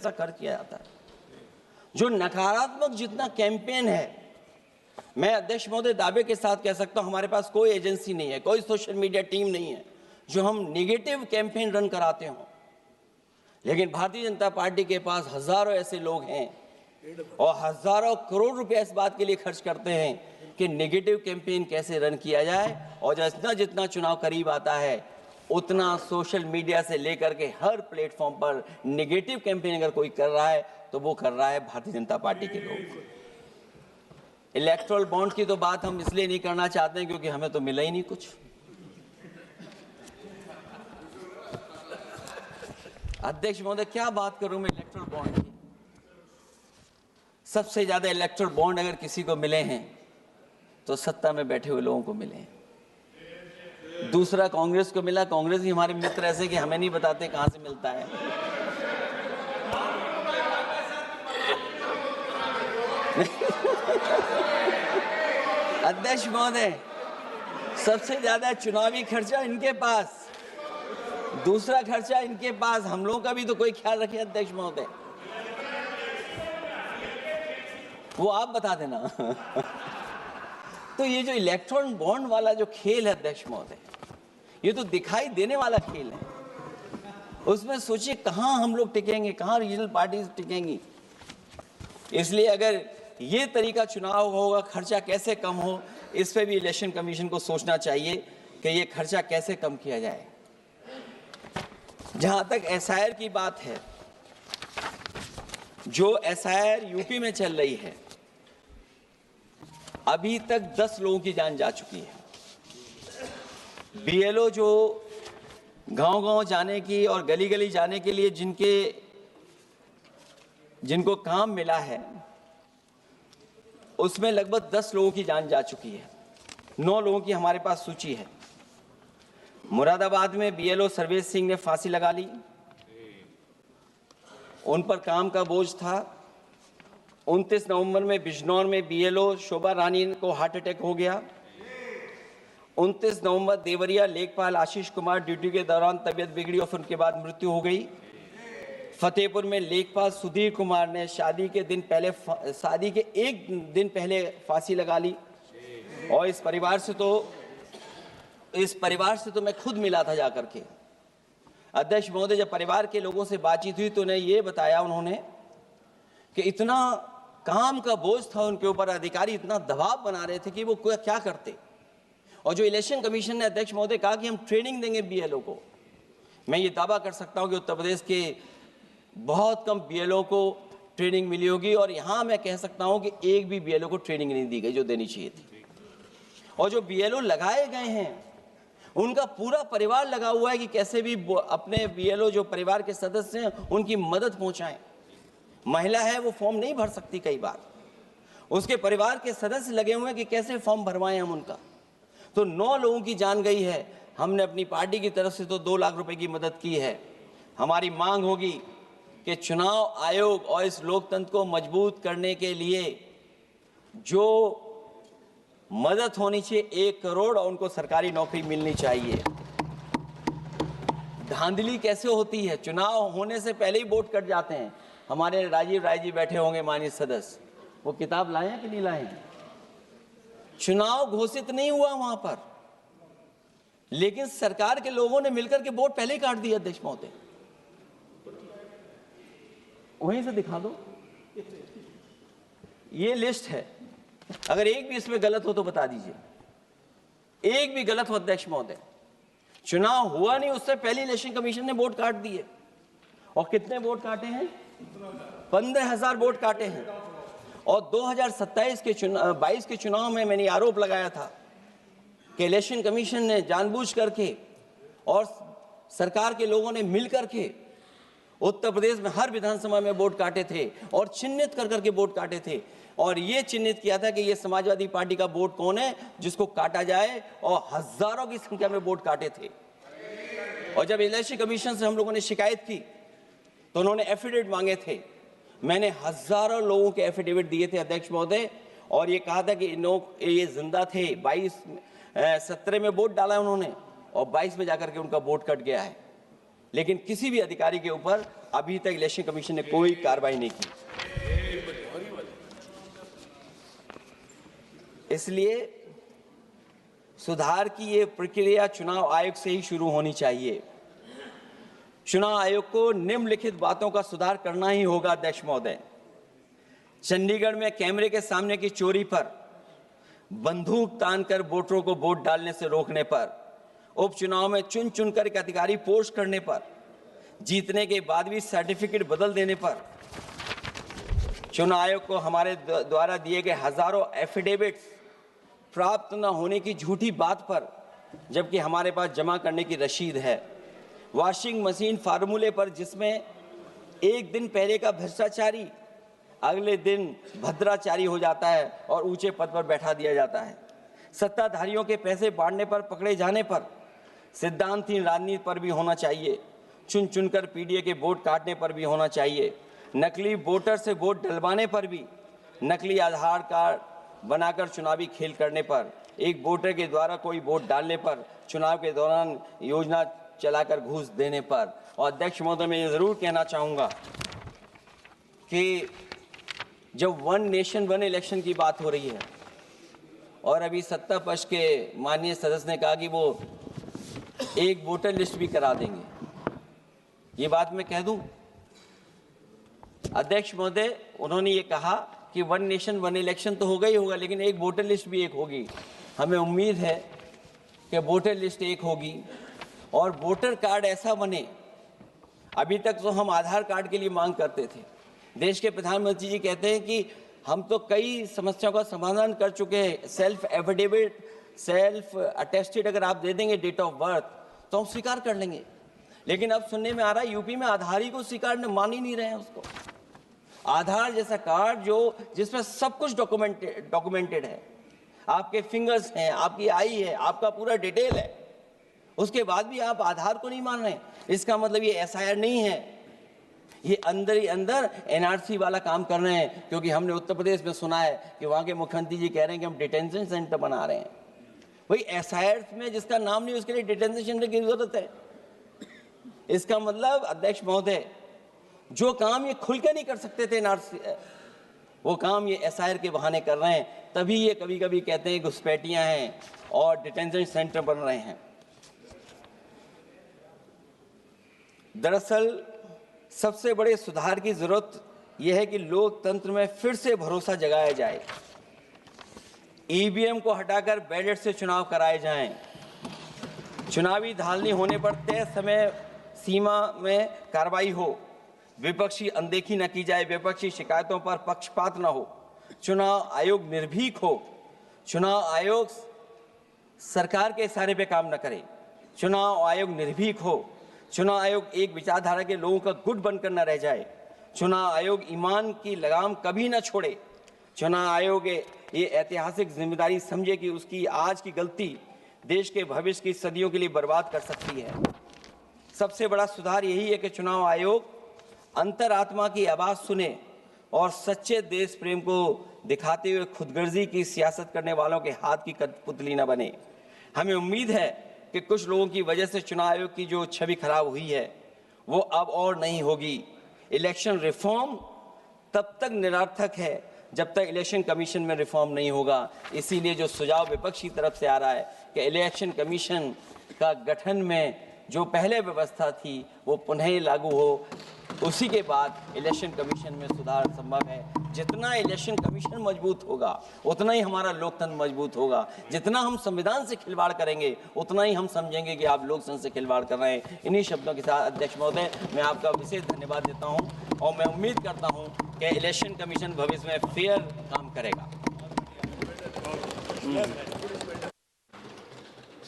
पैसा खर्च किया जाता है। जो नकारात्मक जितना कैंपेन है, मैं अध्यक्ष महोदय दावे के साथ कह सकता हूं, हमारे पास कोई एजेंसी नहीं है, कोई सोशल मीडिया टीम नहीं है जो हम नेगेटिव कैंपेन रन कराते हों। लेकिन भारतीय जनता पार्टी के पास हजारों ऐसे लोग हैं और हजारों करोड़ रुपए इस बात के लिए खर्च करते हैं कि नेगेटिव कैंपेन कैसे रन किया जाए। और जितना जितना चुनाव करीब आता है उतना सोशल मीडिया से लेकर के हर प्लेटफॉर्म पर नेगेटिव कैंपेन अगर कोई कर रहा है तो वो कर रहा है भारतीय जनता पार्टी के लोग। इलेक्टोरल बॉन्ड की तो बात हम इसलिए नहीं करना चाहते हैं क्योंकि हमें तो मिला ही नहीं कुछ। अध्यक्ष महोदय, क्या बात करूं मैं इलेक्टोरल बॉन्ड की। सबसे ज्यादा इलेक्टोरल बॉन्ड अगर किसी को मिले हैं तो सत्ता में बैठे हुए लोगों को मिले हैं। दूसरा कांग्रेस को मिला। कांग्रेस ही हमारे मित्र ऐसे कि हमें नहीं बताते कहां से मिलता है। अध्यक्ष महोदय, सबसे ज्यादा चुनावी खर्चा इनके पास, दूसरा खर्चा इनके पास। हम लोगों का भी तो कोई ख्याल रखे अध्यक्ष महोदय, वो आप बता देना। तो ये जो इलेक्ट्रॉन बॉन्ड वाला जो खेल है अध्यक्ष महोदय, ये तो दिखाई देने वाला खेल है। उसमें सोचिए कहां हम लोग टिकेंगे, कहां रीजनल पार्टीज टिकेंगी। इसलिए अगर ये तरीका चुनाव होगा, खर्चा कैसे कम हो, इस पे भी इलेक्शन कमीशन को सोचना चाहिए कि ये खर्चा कैसे कम किया जाए। जहां तक एसआईआर की बात है, जो एसआईआर यूपी में चल रही है, अभी तक 10 लोगों की जान जा चुकी है। बीएलओ जो गांव-गांव जाने की और गली-गली जाने के लिए जिनको काम मिला है, उसमें लगभग 10 लोगों की जान जा चुकी है। 9 लोगों की हमारे पास सूची है। मुरादाबाद में बीएलओ सर्वेश सिंह ने फांसी लगा ली। उन पर काम का बोझ था। 29 नवंबर में बिजनौर में बीएलओ शोभा रानी को हार्ट अटैक हो गया। 29 नवंबर देवरिया लेखपाल आशीष कुमार ड्यूटी के दौरान तबीयत बिगड़ी और फिर उनके बाद मृत्यु हो गई। फतेहपुर में लेखपाल सुधीर कुमार ने शादी के एक दिन पहले फांसी लगा ली। और इस परिवार से तो मैं खुद मिला था जाकर के। अध्यक्ष महोदय, जब परिवार के लोगों से बातचीत हुई तो उन्हें ये बताया उन्होंने कि इतना काम का बोझ था उनके ऊपर, अधिकारी इतना दबाव बना रहे थे कि वो क्या करते। और जो इलेक्शन कमीशन ने अध्यक्ष महोदय कहा कि हम ट्रेनिंग देंगे बीएलओ को, मैं ये दावा कर सकता हूं कि उत्तर प्रदेश के बहुत कम बीएलओ को ट्रेनिंग मिली होगी। और यहां मैं कह सकता हूं कि एक भी बीएलओ को ट्रेनिंग नहीं दी गई जो देनी चाहिए थी। और जो बीएलओ लगाए गए हैं उनका पूरा परिवार लगा हुआ है कि कैसे भी अपने बीएलओ जो परिवार के सदस्य हैं उनकी मदद पहुंचाएं। महिला है वो फॉर्म नहीं भर सकती, कई बार उसके परिवार के सदस्य लगे हुए हैं कि कैसे फॉर्म भरवाएं हम उनका। तो 9 लोगों की जान गई है। हमने अपनी पार्टी की तरफ से तो 2 लाख रुपए की मदद की है। हमारी मांग होगी कि चुनाव आयोग और इस लोकतंत्र को मजबूत करने के लिए जो मदद होनी चाहिए 1 करोड़, और उनको सरकारी नौकरी मिलनी चाहिए। धांधली कैसे होती है, चुनाव होने से पहले ही वोट कट जाते हैं। हमारे राजीव राय जी बैठे होंगे माननीय सदस्य, वो किताब लाए हैं कि नहीं लाए हैं? चुनाव घोषित नहीं हुआ वहां पर, लेकिन सरकार के लोगों ने मिलकर के वोट पहले ही काट दिया। अध्यक्ष महोदय, वहीं से दिखा दो, ये लिस्ट है। अगर एक भी इसमें गलत हो तो बता दीजिए, एक भी गलत हो अध्यक्ष महोदय। चुनाव हुआ नहीं उससे पहले इलेक्शन कमीशन ने वोट काट दिए। और कितने वोट काटे हैं? 15,000 वोट काटे हैं। और 2027 के 22 के चुनाव में मैंने आरोप लगाया था कि इलेक्शन कमीशन ने जानबूझ करके और सरकार के लोगों ने मिल करके उत्तर प्रदेश में हर विधानसभा में वोट काटे थे और चिन्हित कर करके वोट काटे थे। और ये चिन्हित किया था कि ये समाजवादी पार्टी का वोट कौन है जिसको काटा जाए, और हजारों की संख्या में वोट काटे थे। और जब इलेक्शन कमीशन से हम लोगों ने शिकायत की तो उन्होंने एफिडेविट मांगे थे। मैंने हजारों लोगों के एफिडेविट दिए थे अध्यक्ष महोदय, और ये कहा था कि ये जिंदा थे। 17 में वोट डाला उन्होंने और 22 में जाकर के उनका वोट कट गया है। लेकिन किसी भी अधिकारी के ऊपर अभी तक इलेक्शन कमीशन ने कोई कार्रवाई नहीं की। इसलिए सुधार की ये प्रक्रिया चुनाव आयोग से ही शुरू होनी चाहिए। चुनाव आयोग को निम्नलिखित बातों का सुधार करना ही होगा। अध्यक्ष महोदय, चंडीगढ़ में कैमरे के सामने की चोरी पर, बंदूक तानकर वोटरों को वोट डालने से रोकने पर, उपचुनाव में चुन चुनकर एक अधिकारी पोस्ट करने पर, जीतने के बाद भी सर्टिफिकेट बदल देने पर, चुनाव आयोग को हमारे द्वारा दिए गए हजारों एफिडेविट्स प्राप्त न होने की झूठी बात पर, जबकि हमारे पास जमा करने की रसीद है, वॉशिंग मशीन फार्मूले पर जिसमें एक दिन पहले का भ्रष्टाचारी अगले दिन भद्राचारी हो जाता है और ऊंचे पद पर बैठा दिया जाता है, सत्ताधारियों के पैसे बांटने पर पकड़े जाने पर, सिद्धांतहीन राजनीति पर भी होना चाहिए, चुन चुनकर पीडीए के वोट काटने पर भी होना चाहिए, नकली वोटर से वोट डलवाने पर भी, नकली आधार कार्ड बनाकर चुनावी खेल करने पर, एक वोटर के द्वारा कोई वोट डालने पर, चुनाव के दौरान योजना चलाकर घूस देने पर। और अध्यक्ष महोदय, मैं ये जरूर कहना चाहूँगा कि जब वन नेशन वन इलेक्शन की बात हो रही है और अभी सत्ता पक्ष के माननीय सदस्य ने कहा कि वो एक वोटर लिस्ट भी करा देंगे, ये बात मैं कह दूं अध्यक्ष महोदय, उन्होंने ये कहा कि वन नेशन वन इलेक्शन तो होगा ही होगा, लेकिन एक वोटर लिस्ट भी एक होगी। हमें उम्मीद है कि वोटर लिस्ट एक होगी और वोटर कार्ड ऐसा बने। अभी तक तो हम आधार कार्ड के लिए मांग करते थे। देश के प्रधानमंत्री जी कहते हैं कि हम तो कई समस्याओं का समाधान कर चुके हैं, सेल्फ एफिडेविट, सेल्फ अटेस्टेड अगर आप दे देंगे डेट ऑफ बर्थ तो हम स्वीकार कर लेंगे। लेकिन अब सुनने में आ रहा है यूपी में आधार ही को स्वीकार मान ही नहीं रहे हैं उसको। आधार जैसा कार्ड जो जिसमें सब कुछ डॉक्यूमेंटेड है, आपके फिंगर्स हैं, आपकी आई है, आपका पूरा डिटेल है, उसके बाद भी आप आधार को नहीं मान रहे। इसका मतलब ये एसआईआर नहीं है, ये अंदर ही अंदर एनआरसी वाला काम कर रहे हैं। क्योंकि हमने उत्तर प्रदेश में सुना है कि वहां के मुख्यमंत्री जी कह रहे हैं कि हम डिटेंशन सेंटर बना रहे हैं। वही एसआईआर में जिसका नाम नहीं उसके लिए डिटेंशन सेंटर की जरूरत है। इसका मतलब अध्यक्ष महोदय, जो काम ये खुल के नहीं कर सकते थे एनआरसी, वो काम ये एसआईआर के बहाने कर रहे हैं। तभी ये कभी कभी कहते हैं घुसपैठियां हैं और डिटेंशन सेंटर बन रहे हैं। दरअसल सबसे बड़े सुधार की जरूरत यह है कि लोकतंत्र में फिर से भरोसा जगाया जाए। ईवीएम को हटाकर बैलेट से चुनाव कराए जाएं। चुनावी धांधली होने पर तय समय सीमा में कार्रवाई हो। विपक्षी अनदेखी न की जाए, विपक्षी शिकायतों पर पक्षपात न हो। चुनाव आयोग निर्भीक हो। चुनाव आयोग सरकार के इशारे पे काम न करे। चुनाव आयोग निर्भीक हो। चुनाव आयोग एक विचारधारा के लोगों का गुट बनकर न रह जाए। चुनाव आयोग ईमान की लगाम कभी न छोड़े। चुनाव आयोग ये ऐतिहासिक जिम्मेदारी समझे कि उसकी आज की गलती देश के भविष्य की सदियों के लिए बर्बाद कर सकती है। सबसे बड़ा सुधार यही है कि चुनाव आयोग अंतरात्मा की आवाज सुने और सच्चे देश प्रेम को दिखाते हुए खुदगर्जी की सियासत करने वालों के हाथ की कठपुतली न बने। हमें उम्मीद है कि कुछ लोगों की वजह से चुनाव आयोग की जो छवि खराब हुई है वो अब और नहीं होगी। इलेक्शन रिफॉर्म तब तक निरर्थक है जब तक इलेक्शन कमीशन में रिफॉर्म नहीं होगा। इसीलिए जो सुझाव विपक्ष की तरफ से आ रहा है कि इलेक्शन कमीशन का गठन में जो पहले व्यवस्था थी वो पुनः लागू हो, उसी के बाद इलेक्शन कमीशन में सुधार संभव है। जितना इलेक्शन कमीशन मजबूत होगा उतना ही हमारा लोकतंत्र मजबूत होगा। जितना हम संविधान से खिलवाड़ करेंगे उतना ही हम समझेंगे कि आप लोकतंत्र से खिलवाड़ कर रहे हैं। इन्हीं शब्दों के साथ अध्यक्ष महोदय, मैं आपका विशेष धन्यवाद देता हूं और मैं उम्मीद करता हूं कि इलेक्शन कमीशन भविष्य में फेयर काम करेगा।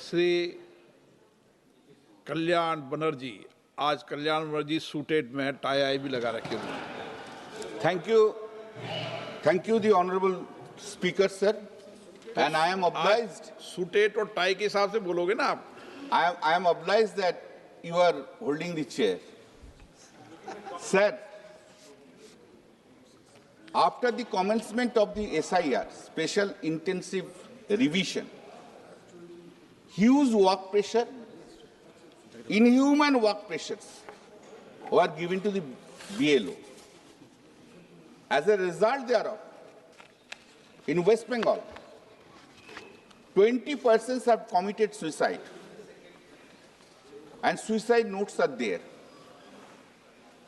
श्री कल्याण बनर्जी, आज कल्याण बनर्जी सूटेड में टाई आई भी लगा रखे हुए हैं। Thank you, the honorable speaker, sir. And I am obliged. Suited और टाई के हिसाब से बोलोगे ना आप? I am obliged that you are holding the chair. Sir, after the commencement of the SIR, Special Intensive Revision, huge work pressure, inhuman work pressures were given to the BLO. As a result thereof, in West Bengal, 20 persons have committed suicide, and suicide notes are there.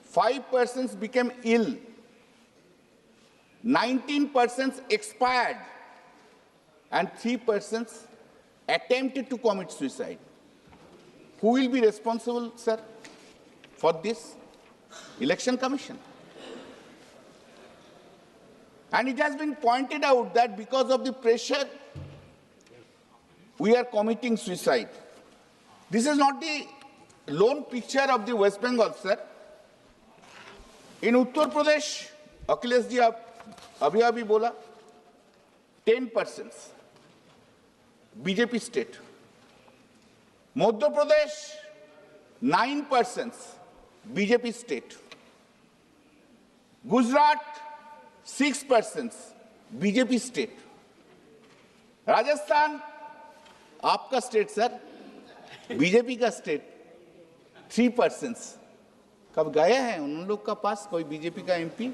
5 persons became ill, 19 persons expired, and 3 persons attempted to commit suicide. Who will be responsible, sir, for this? Election Commission. And it has been pointed out that because of the pressure, we are committing suicide. This is not the lone picture of the West Bengal, sir. In Uttar Pradesh, Akhilesh ji abhi abhi bola, 10 persons, BJP state. Madhya Pradesh, 9 persons, BJP state. Gujarat, 6 persons, BJP state. Rajasthan, आपका state sir, BJP का state, 3 persons. कब गए हैं उन लोग का पास कोई BJP का एमपी,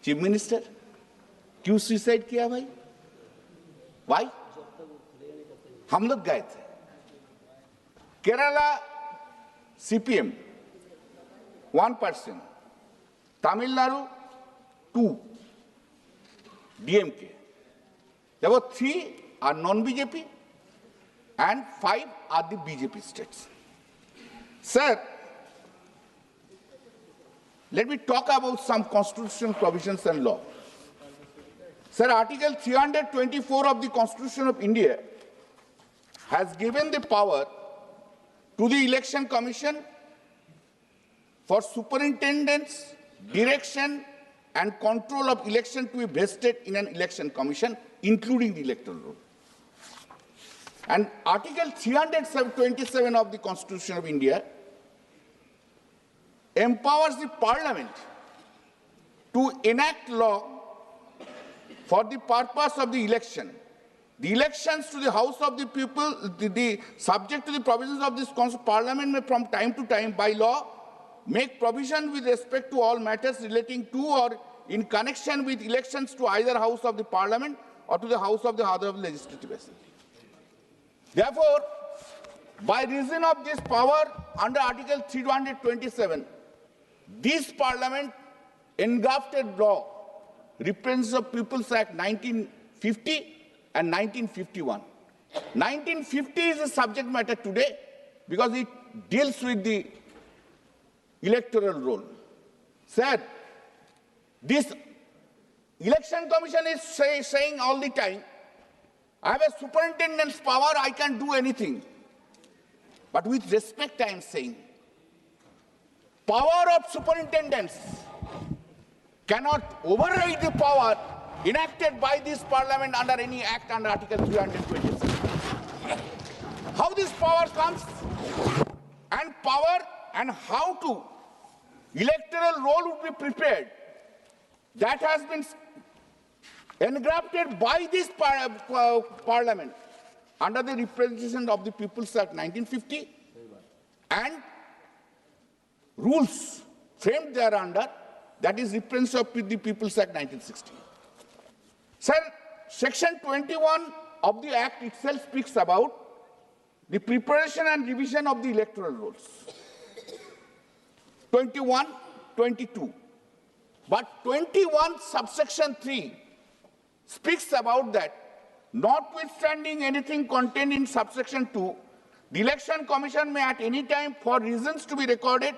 चीफ मिनिस्टर? क्यों सुसाइड किया भाई? वाई? हम लोग गए थे. Kerala CPM 1 person, Tamil Nadu 2, DMK. There 3 are non-BJP and 5 are the BJP states. Sir, let me talk about some constitutional provisions and law. Sir, Article 324 of the Constitution of India has given the power to the Election Commission for superintendence, direction, and control of election to be vested in an election commission, including the electoral roll. And Article 327 of the Constitution of India empowers the Parliament to enact law for the purpose of the election. The elections to the House of the People, subject to the provisions of this Parliament may from time to time by law make provision with respect to all matters relating to or in connection with elections to either House of the Parliament or to the House of the other Legislative Assembly. Therefore, by reason of this power under Article 327, this Parliament engrafted law, Representatives of People's Act 1950 and 1951. 1950 is the subject matter today because it deals with the electoral roll. Sir, this Election Commission is saying all the time, I have a superintendent's power, I can do anything. But with respect, I am saying, power of superintendents cannot override the power enacted by this Parliament under any act under Article 327. How this power comes and power and how to electoral roll would be prepared, that has been engrafted by this Parliament under the representation of the People's Act 1950 and rules framed thereunder, that is representation of the People's Act 1960. Sir, Section 21 of the Act itself speaks about the preparation and revision of the electoral rolls. 21, 22. But 21 subsection 3 speaks about that, notwithstanding anything contained in subsection 2, the Election Commission may at any time, for reasons to be recorded,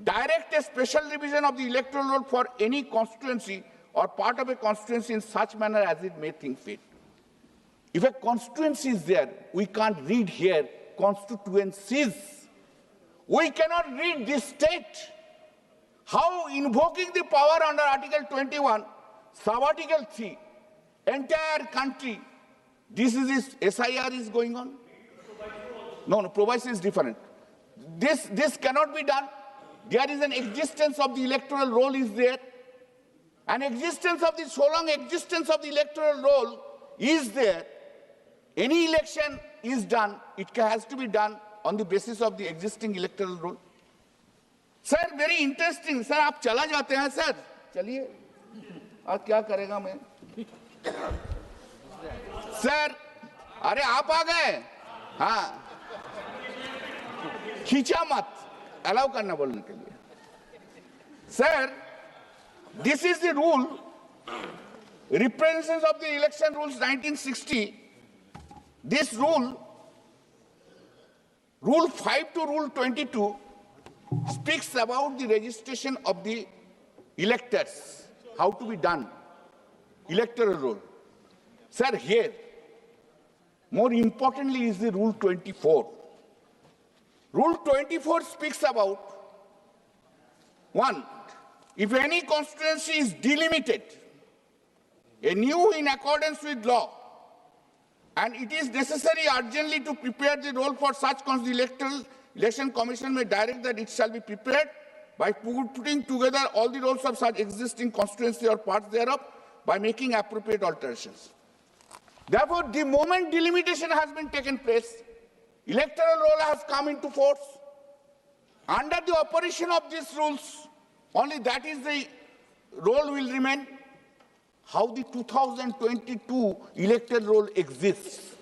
direct a special revision of the electoral roll for any constituency or part of a constituency in such manner as it may think fit. If a constituency is there, we can't read here constituencies. We cannot read this state. How invoking the power under Article 21, sub-Article 3, entire country, this is SIR is going on? No, proviso is different. This cannot be done. There is an existence of the electoral roll is there. An existence of the, so long existence of the electoral roll is there, any election is done, it has to be done on the basis of the existing electoral roll. Sir very interesting sir, आप चला जाते हैं sir, चलिए आज क्या करेगा मैं sir, अरे आप आ गए, हाँ खींचा मत, अलाउ करना बोलने के लिए। Sir this is the rule, representations of the election rules 1960, this rule 5 to rule 22 speaks about the registration of the electors, how to be done, electoral roll. Sir, here, more importantly is the rule 24. Rule 24 speaks about, one, if any constituency is delimited, anew in accordance with law, and it is necessary urgently to prepare the roll for such, the election commission may direct that it shall be prepared by putting together all the rolls of such existing constituency or parts thereof by making appropriate alterations. Therefore, the moment delimitation has been taken place, electoral roll has come into force. Under the operation of these rules, only that is the roll will remain. How the 2022 electoral roll exists.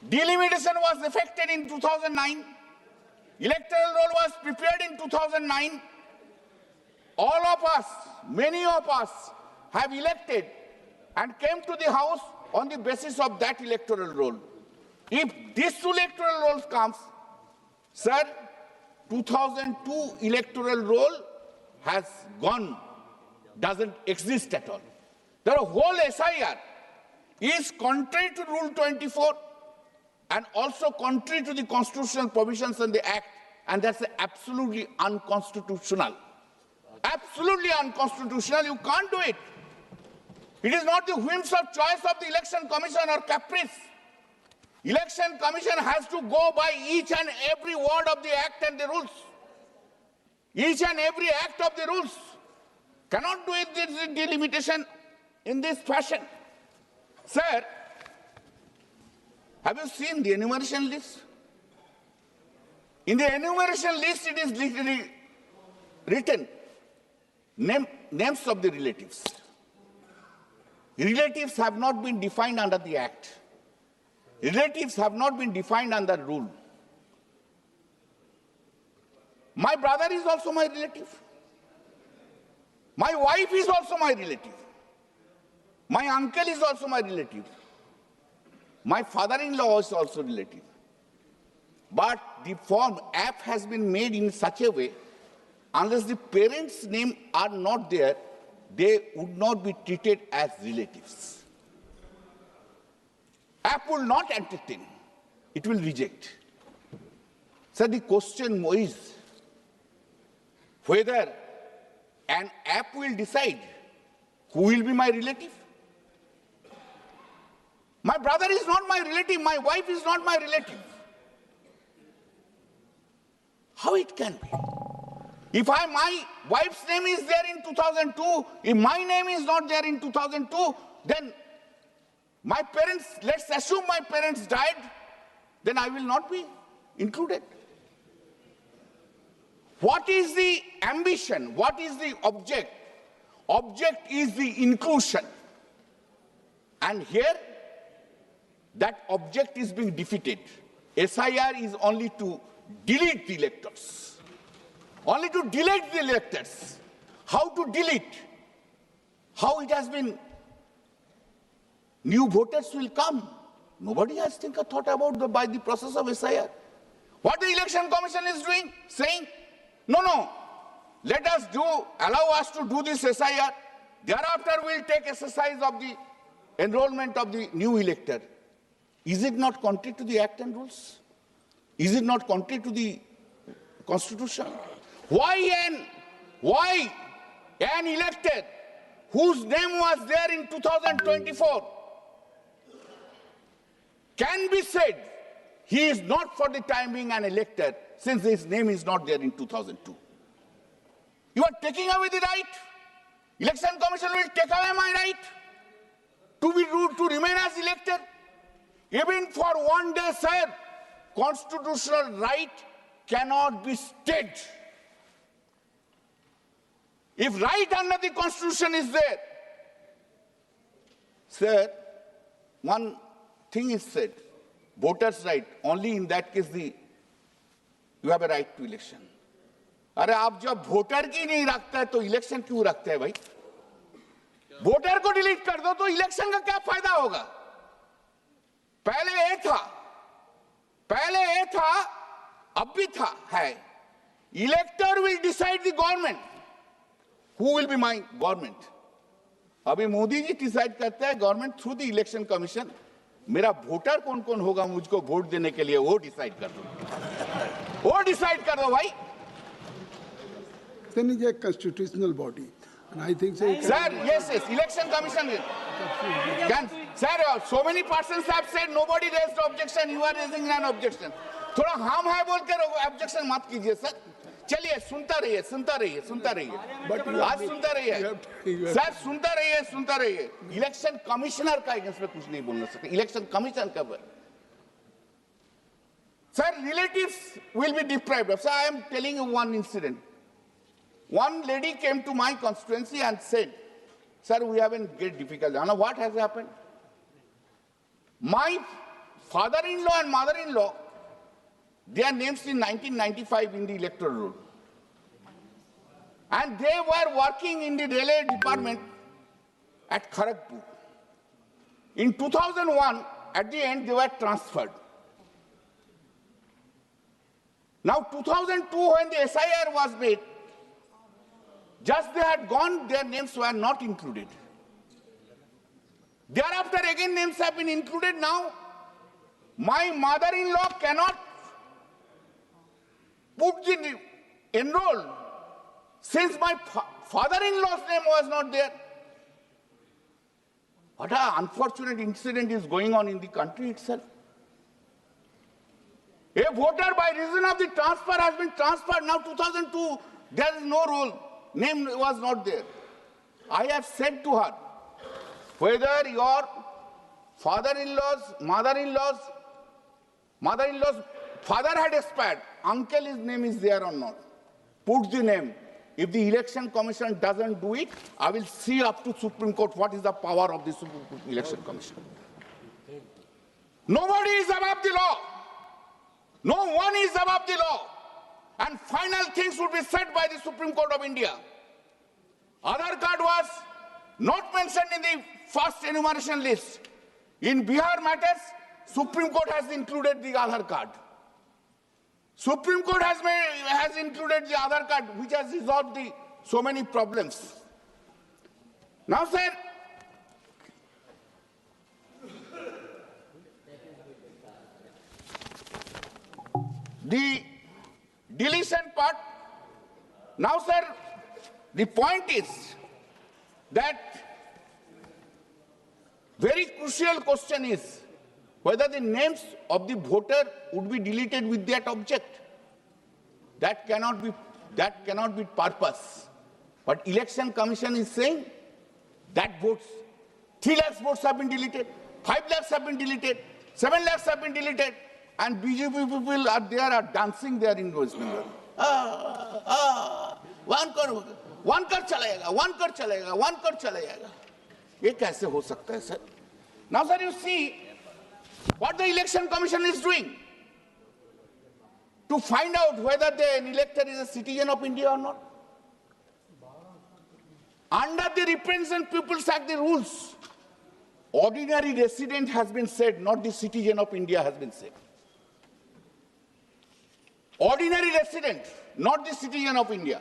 Delimitation was effected in 2009. Electoral roll was prepared in 2009. All of us, many of us, have elected and came to the house on the basis of that electoral roll. If this electoral roll comes, sir, 2002 electoral roll has gone, doesn't exist at all. The whole SIR is contrary to Rule 24 and also contrary to the constitutional provisions in the Act, and that's absolutely unconstitutional. Absolutely unconstitutional. You can't do it. It is not the whims of choice of the Election Commission or caprice. Election Commission has to go by each and every word of the Act and the rules. Each and every act of the rules. Cannot do it, this delimitation in this fashion. Sir, have you seen the enumeration list? In the enumeration list, it is literally written names of the relatives. Relatives have not been defined under the Act. Relatives have not been defined under rule. My brother is also my relative. My wife is also my relative. My uncle is also my relative. My father-in-law is also relative. But the form app has been made in such a way, unless the parents' name are not there, they would not be treated as relatives. App will not entertain. It will reject. So the question is whether an app will decide who will be my relative. My brother is not my relative, my wife is not my relative. How it can be? If my wife's name is there in 2002, if my name is not there in 2002, then my parents, let's assume my parents died, then I will not be included. What is the ambition? What is the object? Object is the inclusion. And here, that object is being defeated. SIR is only to delete the electors. Only to delete the electors. How to delete? How it has been? New voters will come. Nobody has thought about by the process of SIR. What the Election Commission is doing? Saying, no, let us allow us to do this SIR. Thereafter we'll take exercise of the enrollment of the new elector. Is it not contrary to the Act and rules? Is it not contrary to the Constitution? Why an elected whose name was there in 2024 can be said he is not for the time being an elector since his name is not there in 2002? You are taking away the right. Election Commission will take away my right to remain as elector. Even for one day, sir, constitutional right cannot be stayed. If right under the Constitution is there, sir, one thing is said, voters' right, only in that case you have a right to election. अरे आप जब voter की नहीं रखता है तो election क्यों रखते हैं भाई? वोटर को डिलीट कर दो तो इलेक्शन का क्या फायदा होगा? पहले ये था, अब भी है. Elector will decide the government. Who will be my government? अभी मोदी जी डिसाइड करते हैं government through the election commission. मेरा वोटर कौन कौन होगा मुझको वोट देने के लिए वो डिसाइड कर दो भाई. Then is a constitutional body, and I think so. Sir, yes, election commission. Sir, so many persons have said nobody raised objection. You are raising an objection. थोड़ा हम है बोल कर objection मत कीजिए सर. चलिए सुनता रहिए. आज सुनता रहिए. सर सुनता रहिए. इलेक्शन कमिश्नर का अगेंस्ट में कुछ नहीं बोलना सकते. इलेक्शन कमीशन का sir relatives will be deprived. Sir, I am telling you one incident. One lady came to my constituency and said, sir, we have a great difficulty. Now what has happened? My father-in-law and mother-in-law, their names in 1995 in the electoral roll. And they were working in the railway department at Kharagpur. In 2001, at the end, they were transferred. Now, 2002, when the SIR was made, just they had gone, their names were not included. Thereafter, again, names have been included. Now, my mother-in-law cannot put the enroll since my father-in-law's name was not there. What an unfortunate incident is going on in the country itself. A voter by reason of the transfer has been transferred. Now 2002, there is no role. Name was not there. I have said to her, whether your father-in-law's, mother-in-law's father had expired, uncle's name is there or not. Put the name. If the election commission doesn't do it, I will see up to Supreme Court what is the power of the Supreme Court election commission. Nobody is above the law. No one is above the law. And final things would be said by the Supreme Court of India. Aadhaar card was not mentioned in the first enumeration list. In Bihar matters, Supreme Court has included the Aadhaar card. Supreme Court has included the Aadhaar card, which has resolved so many problems. Now, sir, the deletion part. Now, sir, the point is that very crucial question is whether the names of the voter would be deleted with that object. That cannot be purpose. But Election Commission is saying that votes, 3 lakhs votes have been deleted, 5 lakhs have been deleted, 7 lakhs have been deleted, and BJP people are there, are dancing there in West Bengal. One कर चला जाएगा. ये कैसे हो सकता है, sir? Now, sir, you see what the Election Commission is doing to find out whether an elector is a citizen of India or not. Under the Representative People's Act, the rules, ordinary resident has been said, not the citizen of India has been said. Ordinary resident, not the citizen of India.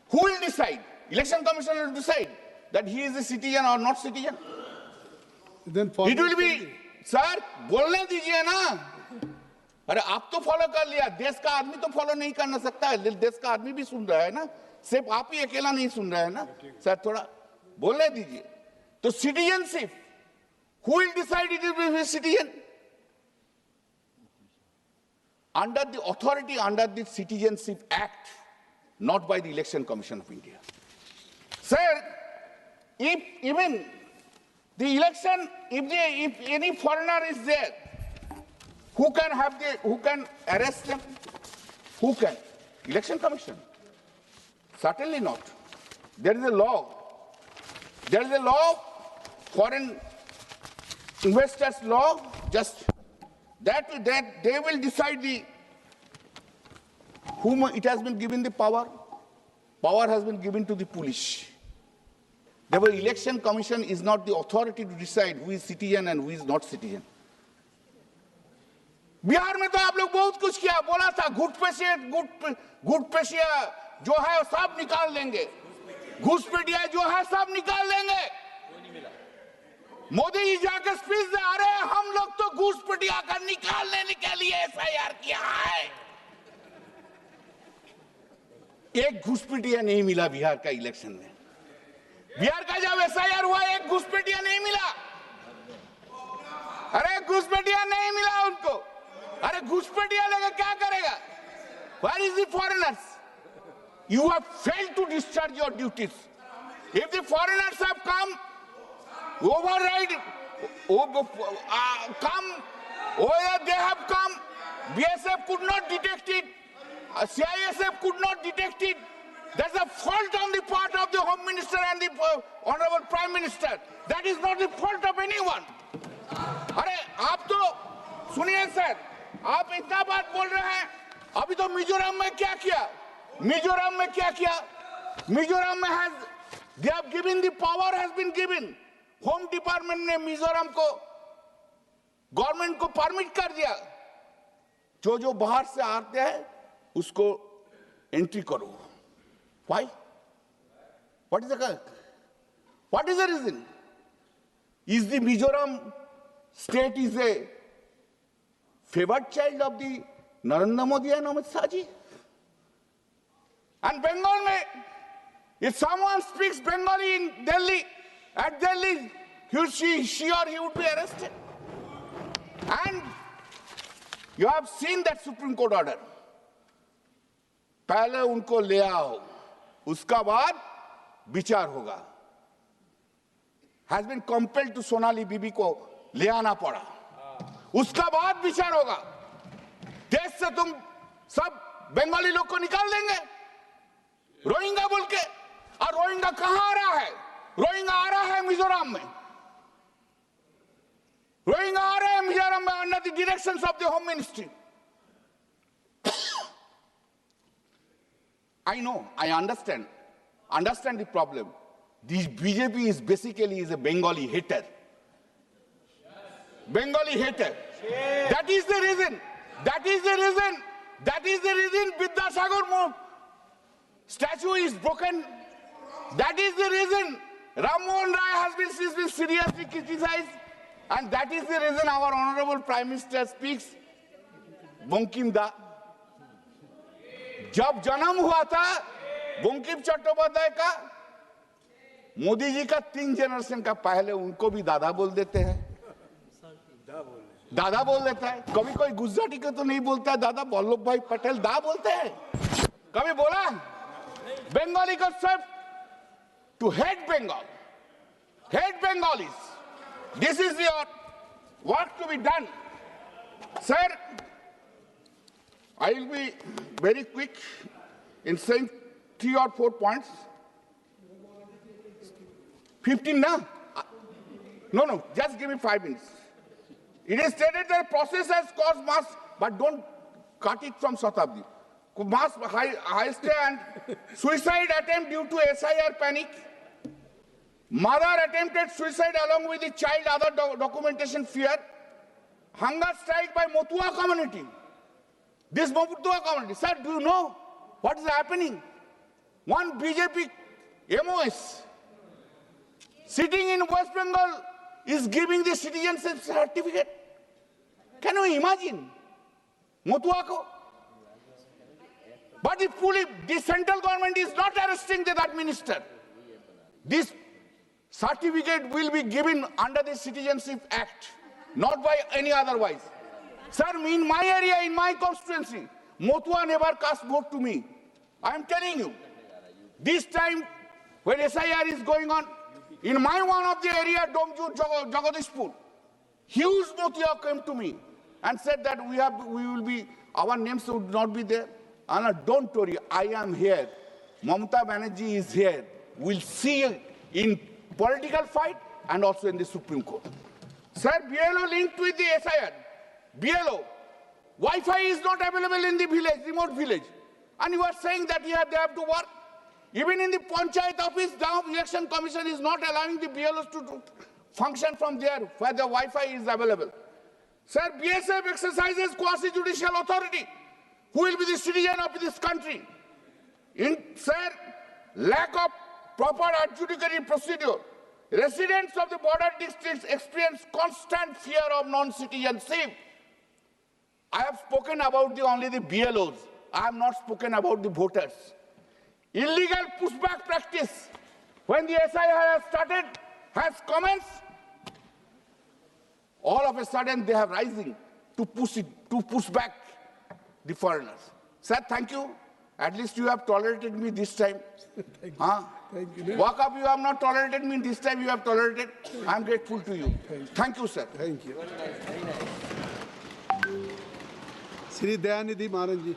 Who will decide? Election Commission will decide that he is a citizen or not citizen. Then it will be, sir, बोलने दीजिए ना. अरे आप तो follow कर लिया, देश का आदमी तो फॉलो नहीं करना सकता है, देश का आदमी भी सुन रहा है ना, सिर्फ आप ही अकेला नहीं सुन रहा है ना. सर थोड़ा बोलने दीजिए. तो citizenship, who will decide it will be a citizen? Under the authority under the Citizenship Act, not by the Election Commission of India. Sir, if even the election, if any foreigner is there, who can arrest them? Who can? Election Commission. Certainly not. There is a law. There is a law, foreign investors law, just that they will decide whom it has been given the power. Power has been given to the police. The election commission is not the authority to decide who is citizen and who is not citizen. Bihar में तो आप लोग बहुत कुछ किया, बोला था घुसपैठिया जो है सब निकाल लेंगे, घुसपैठिया जो है सब निकाल लेंगे। मोदी जी जाकर स्पीच दे आ रहे हैं, हम लोग तो घुसपैठिया का निकालने के लिए एफआईआर किया है। एक घुसपैठिया नहीं मिला बिहार का इलेक्शन में। बिहार का जब एफआईआर हुआ एक घुसपैठिया नहीं मिला। अरे घुसपैठिया नहीं मिला उनको। अरे घुसपैठिया लेकर क्या करेगा? Where is the foreigners? You have failed to discharge your duties. If the foreigners have come, override, come, whether they have come, BSF could not detect it, CISF could not detect it. That's a fault on the part of the Home Minister and the Honorable Prime Minister. That is not the fault of anyone. अरे आप तो सुनिए sir, आप इतना बात बोल रहे हैं, अभी तो मिजोरम में क्या किया? मिजोरम में क्या किया? मिजोरम में they have given, the power has been given. Home department ने मिजोरम को, गवर्नमेंट को परमिट कर दिया, जो बाहर से आते हैं उसको एंट्री करो। Why? What is the reason? Is the Mizoram state is a favored child of the Narendra Modi and Amit Shah ji? And Bengal mein, if someone speaks Bengali in Delhi, at Delhi, she or he would be arrested. And you have seen that Supreme Court order. पहले उनको ले आओ, उसका बाद विचार होगा। Has been compelled to Sonali बीबी को ले आना पड़ा, उसका बाद विचार होगा। देश से तुम सब बंगाली लोग को निकाल देंगे रोहिंग्या बोल के, और रोहिंग्या कहां आ रहा है? रोहिंग्या आ रहा है मिजोरम में। रोहिंग्या आ रहे हैं मिजोरम में under the directions of the home ministry. I know, I understand the problem. This BJP is basically a Bengali hater. Bengali hater. That is the reason. That is the reason Vidyasagar statue is broken. That is the reason Ram Mohan Rai has been seriously criticized. And that is the reason our Honorable Prime Minister speaks Bankim Da. जब जन्म हुआ था बंकिम चट्टोपाध्याय का, मोदी जी का 3 generation का पहले उनको भी दादा बोल देते हैं। दादा बोल देता है। कभी कोई गुजराती को तो नहीं बोलता है दादा, वल्लभ भाई पटेल दा बोलते हैं। कभी बोला बंगाली को सिर्फ to hate Bengal, hate Bengalis. This is your work to be done. Sir, I will be very quick in saying 3 or 4 points. 15 now? No, just give me 5 minutes. It is stated that the process has caused mass, but don't cut it from Shatabdi. Mass heist and suicide attempt due to SIR panic. Mother attempted suicide along with the child, other documentation fear. Hunger strike by Motua community. This Motua community, sir, do you know what is happening? One BJP MOS sitting in West Bengal is giving the citizenship certificate. Can you imagine? Motua ko? But the central government is not arresting that minister. This certificate will be given under the Citizenship Act, not by any otherwise. Sir, in my area, in my constituency, Motua never cast vote to me. I am telling you. This time, when SIR is going on, in my one of the area, Domju Jagadishpur, huge Motua came to me and said that our names would not be there. And don't worry, I am here. Mamata Banerjee is here, we'll see in political fight and also in the Supreme Court. Sir, BLO linked with the SIR. BLO, Wi-Fi is not available in the village, remote village. And you are saying that they have to work. Even in the Panchayat office, now Election Commission is not allowing the BLOs to function from there where the Wi-Fi is available. Sir, BSF exercises quasi-judicial authority. Who will be the citizen of this country? Sir, lack of proper adjudicatory procedure. Residents of the border districts experience constant fear of non-citizenship. I have spoken about only the BLOs. I have not spoken about the voters. Illegal pushback practice. When the SIR has commenced, all of a sudden they have rising to push back the foreigners. Sir, thank you. At least you have tolerated me this time. Thank you. Huh? Thank you. Walk up, you have not tolerated me. This time you have tolerated. I am grateful to you. Thank you, sir. Thank you. Sri Dayanidhi Maranji.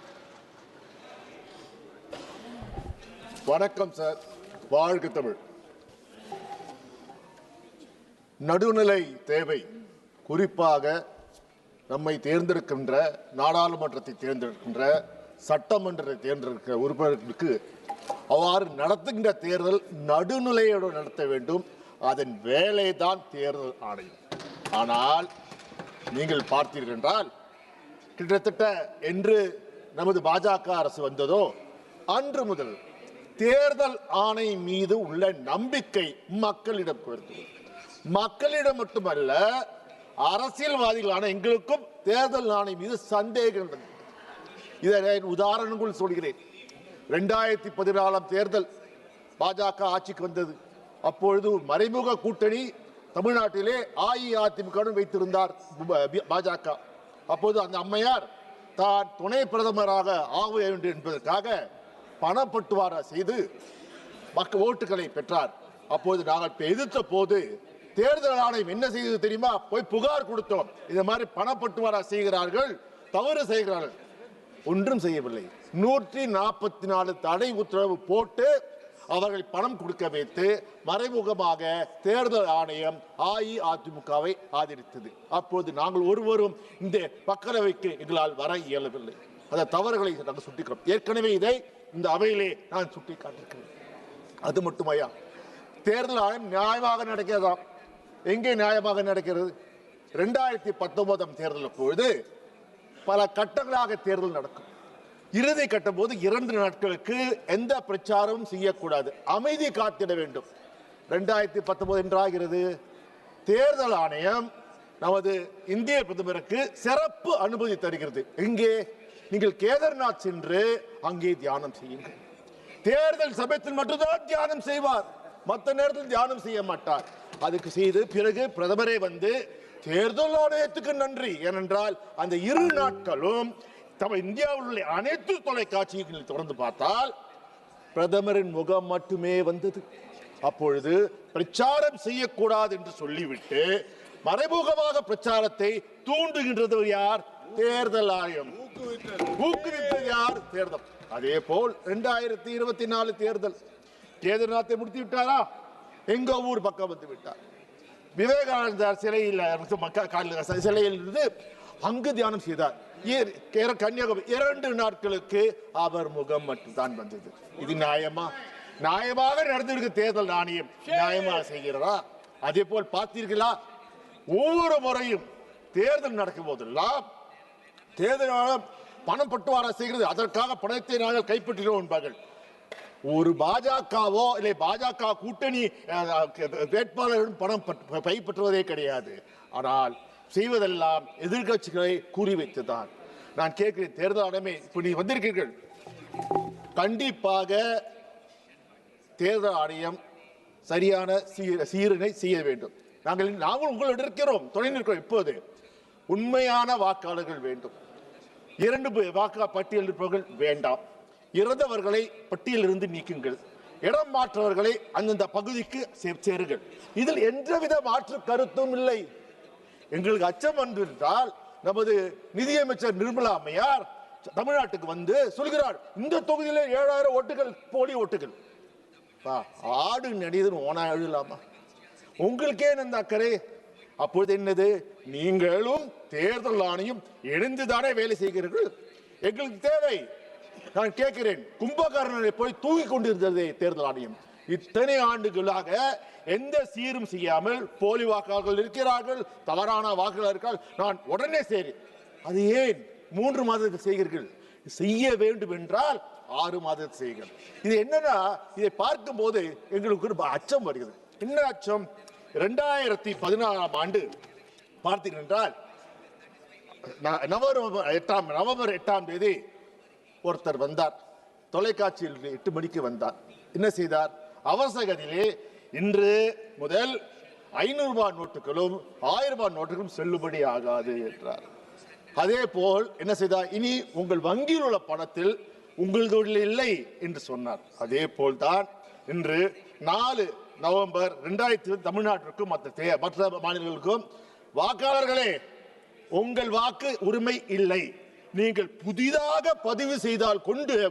வணக்கம் sir. வாழ்க தமிழ். நடுநிலை தேவை. குறிப்பாக நம்மை தேர்ந்தெடுக்கின்ற நாடாளுமன்றத்தை தேர்ந்தெடுக்கின்ற சட்டமன்றத்தை தேர்ந்தெடுக்கிற உறுப்பினர்களுக்கு அவ்வாறு நடத்துகின்ற தேர்தல் நடுநிலையோடு நடத்த வேண்டும். அதன் வேலைதான் தேர்தல் ஆணையம். ஆனால் நீங்கள் பார்த்தீர்கள் என்றால் கிட்டத்தட்ட என்று நமது பாஜக அரசு வந்ததோ அன்று முதல் தேர்தல் ஆணையம் மீது உள்ள நம்பிக்கை மக்களிடம் குறைந்தது. மக்களிடம் மட்டுமல்ல, அரசியல்வாதிகளான எங்களுக்கும் தேர்தல் ஆணையம் மீது சந்தேகம். இதை உதாரணங்கள் சொல்கிறேன். 2014 தேர்தல் பாஜக ஆட்சிக்கு வந்தது. அப்பொழுது மறைமுக கூட்டணி தமிழ்நாட்டிலே அஇஅதிமுக வைத்திருந்தார் பாஜக. அப்போது அந்த அம்மையார் தான் துணை பிரதமராக ஆக வேண்டும் என்பதற்காக பணப்பட்டுவாரா செய்து மக்கள் ஓட்டுகளை பெற்றார். அப்போது நாங்கள் எதிர்த்த போது தேர்தல் ஆணையம் என்ன செய்தது தெரியுமா? போய் புகார் கொடுத்தோம். இந்த மாதிரி பணப்பட்டுவாரா செய்கிறார்கள், தவறு செய்கிறார்கள். ஒன்றும் செய்யவில்லை. 144 தடை உத்தரவு போட்டு அவர்கள் பணம் கொடுக்க வைத்து மறைமுகமாக தேர்தல் ஆணையம் அஇஅதிமுகவை ஆதரித்தது. அப்போது நாங்கள் ஒருவரும் இந்த மக்களவைக்கு எங்களால் வர இயலவில்லை. அந்த தவறுகளை நாங்கள் சுட்டிக்கிறோம். ஏற்கனவே இதை இந்த அவையிலே நான் சுட்டி காட்டிருக்கிறேன். அது மட்டுமையா, தேர்தல் ஆணையம் நியாயமாக நடக்கிறதா? எங்கே நியாயமாக நடக்கிறது? 2019 தேர்தல் பொழுது பல கட்டங்களாக தேர்தல் நடக்கும். இறுதி கட்டும் போது 2 நாட்களுக்கு எந்த பிரச்சாரமும் செய்யக்கூடாது, அமைதி காத்திட வேண்டும். 2019 என்றாகிறது. தேர்தல் ஆணையம் நமது இந்திய பிரதமருக்கு சிறப்பு அனுமதி தருகிறது. எங்கே? நீங்கள் கேதார்நாத் சென்று அங்கே தியானம் செய்யுங்கள். தேர்தல் சமயத்தில் மட்டும்தான் தியானம் செய்வார், மற்ற நேரத்தில் தியானம் செய்ய மாட்டார். அதுக்கு செய்து பிறகு பிரதமரே வந்து தேர்தல் ஆணையத்துக்கு நன்றி. ஏனென்றால் அந்த 2 நாட்களும் இந்தியாவில் உள்ள அனைத்து தொலைக்காட்சிகளை தொடர்ந்து பார்த்தால் பிரதமரின் முகம் மட்டுமே வந்தது. அப்பொழுது பிரச்சாரம் செய்யக்கூடாது என்று சொல்லிவிட்டு மறைமுகமாக பிரச்சாரத்தை தூண்டுகின்றது யார்? தேர்தல் ஆணையம். ஊக்குவித்தது யார்? தேர்தல். அதே போல் 2024 தேர்தல் கேதார்நாத்தை முடித்து விட்டாரா? எங்க ஊர் பக்கம் வந்து விட்டார். விவேகானந்தர் சிலையில் இருந்து அங்கு தியானம் செய்தார். கன்னியாகுமரி 2 நாட்களுக்கு அவர் முகம் மட்டும்தான் வந்தது. இது நியாயமா? நியாயமாக நடந்திருக்க தேர்தல் ஆணையம் நியாயமாக செய்கிறதா? அதே போல் பார்த்தீர்களா, ஒவ்வொரு முறையும் தேர்தல் நடக்கும் போதெல்லாம் தேர்தல் ஆணையம் பணம் பட்டுவாரா செய்கிறது. அதற்காக பணத்தை நாங்கள் கைப்பற்றுகிறோம் என்பார்கள். ஒரு பாஜகவோ இல்லை பாஜக கூட்டணி வேட்பாளர்களும் பணம் கைப்பற்றுவதே கிடையாது. ஆனால் செய்வதெல்லாம் எதிர்கட்சிகளை கூறி வைத்துதான். நான் கேட்கிறேன், தேர்தல் ஆணையமே இப்ப நீ வந்திருக்கீர்கள், கண்டிப்பாக தேர்தல் ஆணையம் சரியான சீரனை செய்ய வேண்டும். நாங்கள் உங்களோடு இருக்கிறோம், துணை நிற்கிறோம். இப்போது உண்மையான வாக்காளர்கள் வேண்டும். 2 வாக்கு பட்டியல் இருப்பவர்கள் வேண்டாம். இறந்தவர்களை பட்டியலிருந்து நீக்குங்கள். இடம் மாற்றவர்களை அந்தந்த பகுதிக்கு சேருங்கள். இதில் எந்தவித மாற்று கருத்தும் இல்லை. எங்களுக்கு அச்சம் என்றால் நமது நிதியமைச்சர் நிர்மலா அம்மையார் தமிழ்நாட்டுக்கு வந்து சொல்கிறார் இந்த தொகுதியில 7000 ஓட்டுகள் போலி ஓட்டுகள். ஆடு நடிகர் ஓனா எழுதலாமா? உங்களுக்கே இந்த அக்கறை. அப்பொழுது என்னது, நீங்களும் தேர்தல் ஆணையம் இணைந்துதானே வேலை செய்கிறீர்கள். எங்களுக்கு தேவை, நான் கேட்கிறேன், கும்பகர்ணனை போய் தூங்கி கொண்டிருந்தது தேர்தல் ஆணையம். இத்தனை ஆண்டுகளாக எந்த சீரும் செய்யாமல் போலி வாக்காளர்கள் இருக்கிறார்கள், தவறான வாக்குகள் இருக்கிறார்கள். நான் உடனே சரி, அது ஏன் 3 மாதத்தில் செய்கிறீர்கள்? செய்ய வேண்டும் என்றால் 6 மாதத்தில் செய்கிறீர்கள். இது என்னன்னா, இதை பார்க்கும் போது எங்களுக்கு ஒரு அச்சம் வருகிறது. என்ன அச்சம்? 2016ஆம் ஆண்டு பார்த்தீர்கள் என்றால் நவம்பர் 8ஆம் தேதி ஒருத்தர் வந்தார், தொலைக்காட்சியில் 8 மணிக்கு வந்தார். என்ன செய்தார்? அவசரகதியிலே இன்று முதல் 500 ரூபாய் நோட்டுகளும் 1000 ரூபாய் நோட்டுகளும் செல்லுபடி ஆகாது என்றார். அதே போல் என்ன செய்தார்? இனி உங்கள் வங்கியில் உள்ள பணத்தில் உங்கள் தொழில் இல்லை என்று சொன்னார். அதே போல்தான் இன்று 4 நவம்பர் 2020 தமிழ்நாட்டிற்கும் மற்ற மாநிலங்களுக்கும் வாக்காளர்களே, உங்கள் வாக்கு உரிமை இல்லை. நீங்கள் புதிதாக பதிவு செய்தால்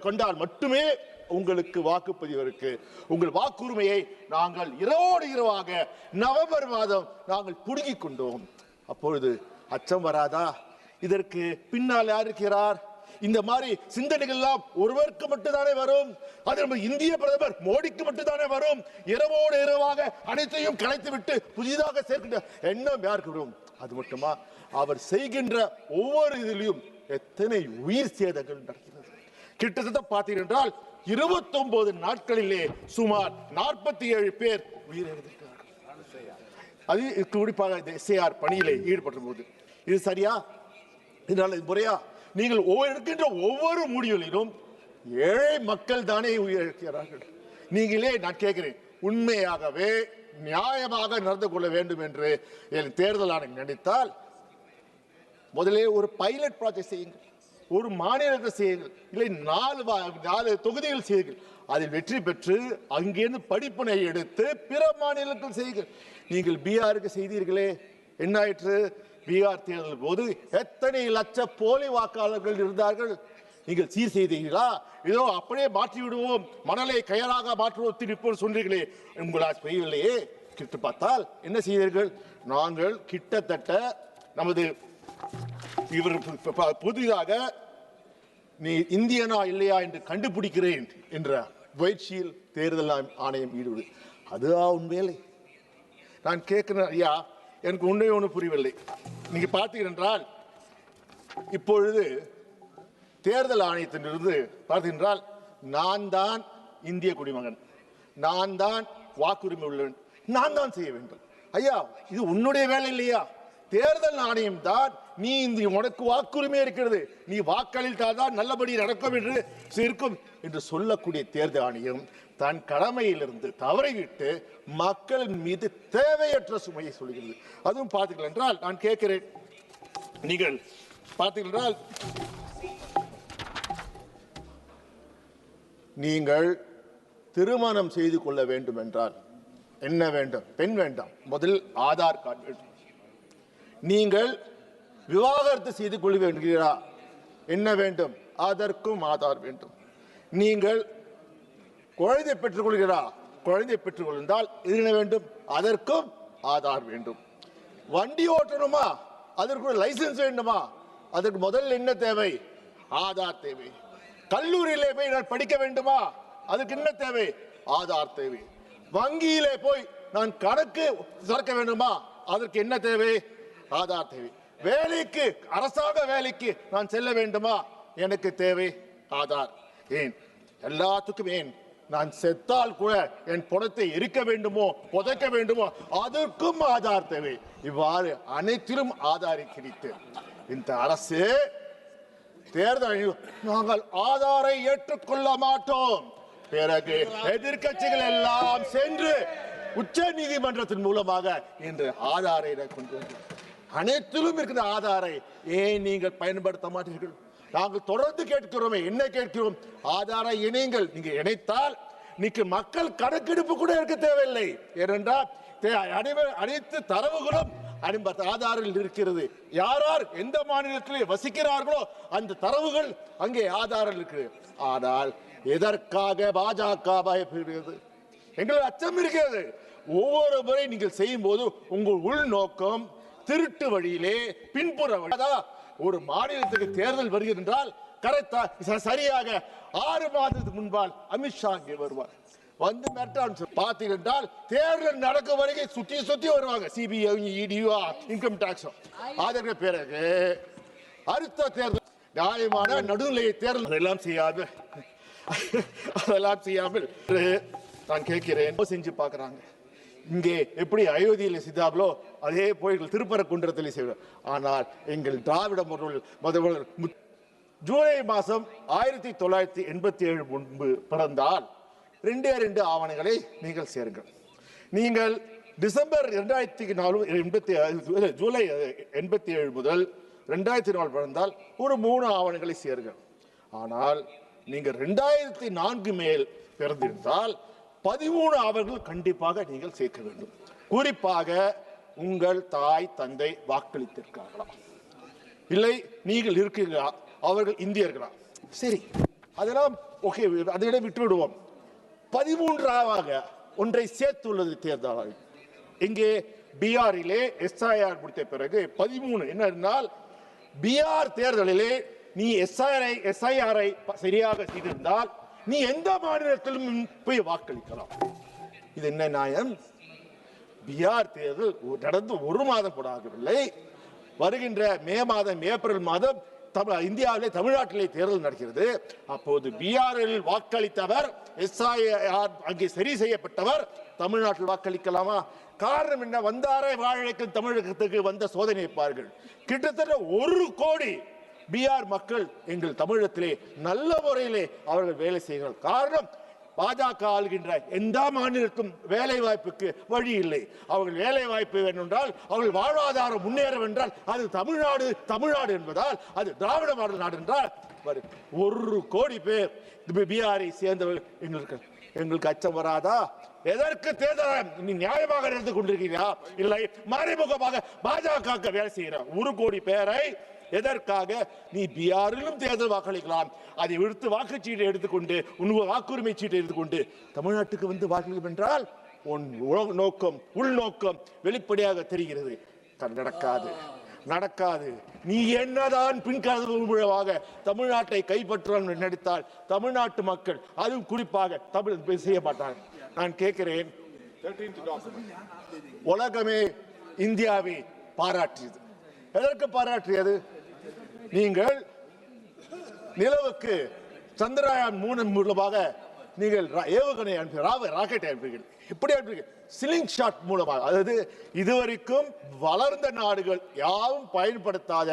கொண்டால் மட்டுமே உங்களுக்கு வாக்குப்பதிவு இருக்கு. உங்கள் வாக்குரிமையை நாங்கள் இரவோடு இரவாக நவம்பர் மாதம் நாங்கள் புடுங்கிக் கொண்டோம். அப்பொழுது அச்சம் வராதா? இதற்கு பின்னால் யார் இருக்கிறார்? இந்த மாதிரி சிந்தனைகள் எல்லாம் ஒருவருக்கு மட்டும்தானே வரும். அது நம்ம இந்திய பிரதமர் மோடிக்கு மட்டும்தானே வரும். இரவோடு இரவாக அனைத்தையும் கலைத்து விட்டு புதிதாக சேர்க்கின்ற எண்ணம் யாருக்கு வரும்? அது மட்டுமா, அவர் செய்கின்ற ஒவ்வொரு இதிலும் எத்தனை உயிர் சேதங்கள் நடக்கிறது. கிட்டத்தட்ட பார்த்தீர்கள் என்றால் 29 நாட்களிலே சுமார் 47 பேர் உயிரிழந்திருக்கிறார்கள். அது குறிப்பாக SAR பணியிலே ஈடுபட்ட போது இது சரியா? இதனால முறையா? நீங்கள் எடுக்கின்ற ஒவ்வொரு முடிவுகளிலும் ஏழை மக்கள் தானே உயிரிழக்கிறார்கள். நீங்களே, நான் கேட்கிறேன், உண்மையாகவே நியாயமாக நடந்து கொள்ள வேண்டும் என்று தேர்தல் ஆணையம் நினைத்தால் முதலே ஒரு பைலட் ப்ராஜெக்ட் செய்யுங்கள், ஒரு மாநிலத்தை செய்யுங்கள், இல்லை 4 தொகுதிகள் செய்யுங்கள். அதில் வெற்றி பெற்று அங்கிருந்து படிப்பினை எடுத்து பிற மாநிலத்தில் செய்யுங்கள். நீங்கள் பீகாருக்கு செய்தீர்களே, என்ன ஆயிற்று? பீகார் தேர்தல் போது எத்தனை லட்ச போலி வாக்காளர்கள் இருந்தார்கள். நீங்கள் சீர் செய்தீர்களா? இதோ அப்படியே மாற்றி விடுவோம், மணலை கயராக மாற்றுவோம் திருப்போம் சொன்னீர்களே, உங்களால் செய்யவில்லையே. கிட்ட பார்த்தால் என்ன செய்தீர்கள்? நாங்கள் கிட்டத்தட்ட நமது இவர் புதிதாக நீ இந்தியனா இல்லையா என்று கண்டுபிடிக்கிறேன் என்ற முயற்சியில் தேர்தல் ஆணையம் ஈடுபடு. அதுவா உன் வேலை? நான் கேட்கிறேன் ஐயா, எனக்கு ஒன்று புரியவில்லை. நீங்க பார்த்தீர்கள் என்றால் இப்பொழுது தேர்தல் ஆணையத்திலிருந்து பார்த்தீர்கள், நான் தான் இந்திய குடிமகன், நான் தான் வாக்குரிமை உள்ளவன், நான் தான் செய்ய வேண்டும். ஐயா, இது உன்னுடைய வேலை இல்லையா? தேர்தல் ஆணையம் தான் நீ உனக்கு வாக்குரிமை இருக்கிறது, நீ வாக்களித்தால் தான் நல்லபடி நடக்கும் என்று இருக்கும் என்று சொல்லக்கூடிய தேர்தல் ஆணையம் தன் கடமையிலிருந்து தவறிவிட்டு மக்களின் மீது தேவையற்ற சுமையை சொல்கிறது. அதுவும் பார்த்தீர்கள் என்றால் நான் கேட்கிறேன், நீங்கள் பார்த்தீர்கள் என்றால் நீங்கள் திருமணம் செய்து கொள்ள வேண்டும் என்றால் என்ன வேண்டும்? பெண் வேண்டாம், முதல் ஆதார் கார்டு வேண்டும். நீங்கள் விவாகரத்து செய்து கொள்ள வேண்டுகிறா, என்ன வேண்டும்? அதற்கும் ஆதார் வேண்டும். நீங்கள் குழந்தை பெற்றுக் கொள்கிறா, குழந்தை பெற்றுக் கொண்டால் என்ன வேண்டும்? அதற்கும் ஆதார் வேண்டும். வண்டி ஓட்டணுமா, அதற்கு லைசன்ஸ் வேண்டுமா, அதற்கு முதல்ல என்ன தேவை? ஆதார் தேவை. கல்லூரியிலே போய் நான் படிக்க வேண்டுமா, அதுக்கு என்ன தேவை? ஆதார் தேவை. வங்கியிலே போய் நான் கணக்கு திறக்க வேண்டுமா, அதற்கு என்ன தேவை? ஆதார் தேவை. வேலைக்கு, அரசாங்க வேலைக்கு நான் செல்ல வேண்டுமா, எனக்கு தேவை ஆதார். ஏன் எல்லாத்துக்கும், ஏன் நான் செத்தால் கூட என் பணத்தை எரிக்க வேண்டுமோ புதைக்க வேண்டுமோ அதற்கும் ஆதார் தேவை. இவ்வாறு அனைத்திலும் ஆதாரை கிடைத்து இந்த அரசு தேர்தல் நாங்கள் ஆதாரை ஏற்றுக்கொள்ள மாட்டோம். பிறகு எதிர்கட்சிகள் எல்லாம் சென்று உச்ச நீதிமன்றத்தின் மூலமாக இன்று ஆதாரை கொண்டு அனைத்திலும் இருக்கிற ஆதாரை ஏன் நீங்கள் பயன்படுத்த மாட்டீர்கள்? நாங்கள் தொடர்ந்து கேட்கிறோமே, என்ன கேட்கிறோம்? ஆதாரை இணைங்கள். நீங்க இணைத்தால் இன்னைக்கு மக்கள் கணக்கெடுப்பு கூட இருக்க தேவையில்லை. ஏனென்றால் அனைத்து தரவுகளும் ஆதாரில் இருக்கிறது. யார் யார் எந்த மாநிலத்திலே வசிக்கிறார்களோ அந்த தரவுகள் அங்கே ஆதாரில் இருக்கிறது. ஆனால் எதற்காக பாஜக பயப்படுகிறது? எங்களுக்கு அச்சம் இருக்கிறது. ஒவ்வொரு முறை நீங்கள் செய்யும் போது உங்கள் உள்நோக்கம் திருட்டு வழியிலே பின்புற ஒரு மாநிலத்துக்கு தேர்தல் வருகிறது என்றால் கரெக்டா சரியாக 6 மாதத்துக்கு முன்பால் அமித்ஷா இங்கே வருவார். வந்து பார்த்தீர்கள் தேர்தல் நடக்கும் வரைக்கும் சுத்தி சுத்தி வருவாங்க. சிபிஐ, இடியோ, இன்கம் டாக்ஸ். அதற்கு பிறகு அடுத்த தேர்தல் நியாயமான நடுநிலை தேர்தல் அதெல்லாம் செய்யாமல் நான் கேட்கிறேன் செஞ்சு பார்க்கிறாங்க. இங்கே எப்படி அயோத்தியில் செய்தார்களோ அதே போய் திருப்பரங்குன்றத்தில் செய்வார். ஆனால் எங்கள் திராவிட முதல்வர் ஜூலை மாதம் 1987 முன்பு பிறந்தால் 2 ஆவணங்களை நீங்கள் சேருங்கள். நீங்கள் டிசம்பர் 2004 ஜூலை 87 முதல் 2004 பிறந்தால் ஒரு 3 ஆவணங்களை சேருங்கள். ஆனால் நீங்கள் 2004 மேல் பிறந்திருந்தால் 13 ஆவணங்கள் கண்டிப்பாக நீங்கள் சேர்க்க வேண்டும். குறிப்பாக உங்கள் தாய் தந்தை வாக்களித்திருக்கிறார்களா, இல்லை நீங்கள் இருக்கிறீர்களா, அவர்கள் இந்தியர்களா? சரி, அதெல்லாம் ஓகே, அதை விட்டு விடுவோம். 13ஆக ஒன்றை சேர்த்துள்ளது தேர்தல். இங்கே பீகாரிலே எஸ்ஐஆர் முடித்த பிறகு 13 என்னென்னால் பீகார் தேர்தலிலே நீ எஸ்ஐஆரை சரியாக செய்திருந்தால் நீ எந்த மாநிலத்திலும் போய் வாக்களிக்கலாம். இது என்ன நியாயம்? பீகார் தேர்தல் நடந்து 1 மாதம் கூட ஆகவில்லை. வருகின்ற மே மாதம், ஏப்ரல் மாதம் இந்தியாவிலே தமிழ்நாட்டிலே தேர்தல் நடக்கிறது. அப்போது பீகாரில் வாக்களித்தவர் எஸ்ஐஆர் அங்கே சரி செய்யப்பட்டவர் தமிழ்நாட்டில் வாக்களிக்கலாமா? காரணம் என்ன? வந்தாரை வாழைக்கும் தமிழகத்துக்கு வந்த சோதனை பார்கள். கிட்டத்தட்ட 1 கோடி பீகார் மக்கள் எங்கள் தமிழகத்திலே நல்ல முறையிலே அவர்கள் வேலை செய்கிறார்கள். காரணம், பாஜக ஆள்கின்ற எந்த மாநிலத்துக்கும் வேலை வாய்ப்புக்கு வழி இல்லை. அவர்கள் வேலை வாய்ப்பு வேண்டுமென்றால், அவர்கள் வாழ்வாதாரம் முன்னேற வென்றால் அது தமிழ்நாடு என்பதால், அது திராவிட மாடல் நாடு என்றால் 1 கோடி பேர் பீகாரை சேர்ந்தவர்கள். எங்களுக்கு அச்சம் வராதா? எதற்கு தேர்தல் நீ நியாயமாக நடந்து கொண்டிருக்கிறீர்களா? இல்லை மறைமுகமாக பாஜக வேலை செய்கிற 1 கோடி பேரை எதற்காக நீ பீகாரிலும் தேர்தல் வாக்களிக்கலாம், அதை விடுத்து வாக்குச்சீட்டை எடுத்துக்கொண்டு வாக்குரிமை சீட்டை எடுத்துக்கொண்டு தமிழ்நாட்டுக்கு வந்து வாக்களிக்கும் என்றால் உள்நோக்கம் வெளிப்படையாக தெரிகிறது. நடக்காது. நீ என்னதான் பின்கதவாக தமிழ்நாட்டை கைப்பற்ற நினைத்தால் தமிழ்நாட்டு மக்கள், அதுவும் குறிப்பாக தமிழ் செய்ய மாட்டார்கள். நான் கேட்கிறேன், உலகமே இந்தியாவை பாராட்டியது. எதற்கு பாராட்டியது? நீங்கள் நிலவுக்கு சந்திரயான் 3 மூலமாக நீங்கள் ஏவுகணை ராக்கெட்டை அனுப்புகிறீர்கள். எப்படி அனுப்புகிறீர்கள்? ஸ்லிங் ஷாட் மூலமாக. அதாவது இதுவரைக்கும் வளர்ந்த நாடுகள் யாரும் பயன்படுத்தாத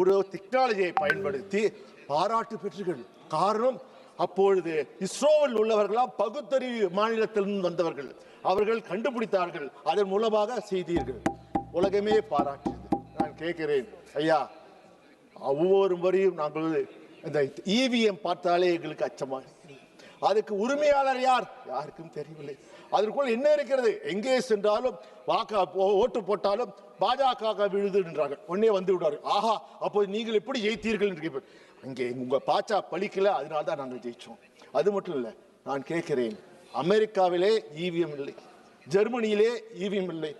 ஒரு டெக்னாலஜியை பயன்படுத்தி பாராட்டு பெற்றீர்கள். காரணம், அப்பொழுது இஸ்ரோவில் உள்ளவர்களாம் பகுத்தறிவு மாநிலத்திலிருந்து வந்தவர்கள். அவர்கள் கண்டுபிடித்தார்கள், அதன் மூலமாக செய்தீர்கள். உலகமே பாராட்டியது. நான் கேட்கிறேன், ஐயா, ஒவ்வொரு முறையும் நாங்கள் இந்த இவிஎம் பார்த்தாலே எங்களுக்கு அச்சமாக இருக்கிறது. அதுக்கு உரிமையாளர் யார்? யாருக்கும் தெரியவில்லை. அதற்குள் என்ன இருக்கிறது? எங்கே சென்றாலும் ஓட்டு போட்டாலும் பாஜக விழுது என்றார்கள். உடனே வந்து விடுவார்கள். ஆஹா, அப்போது நீங்கள் எப்படி ஜெயித்தீர்கள் என்று. அங்கே உங்க பாச்சா பலிக்கல, அதனால தான் நாங்கள் ஜெயிச்சோம். அது மட்டும் இல்லை, நான் கேட்கிறேன், அமெரிக்காவிலே இவிஎம் இல்லை, ஜெர்மனியிலே இவிஎம் இல்லை,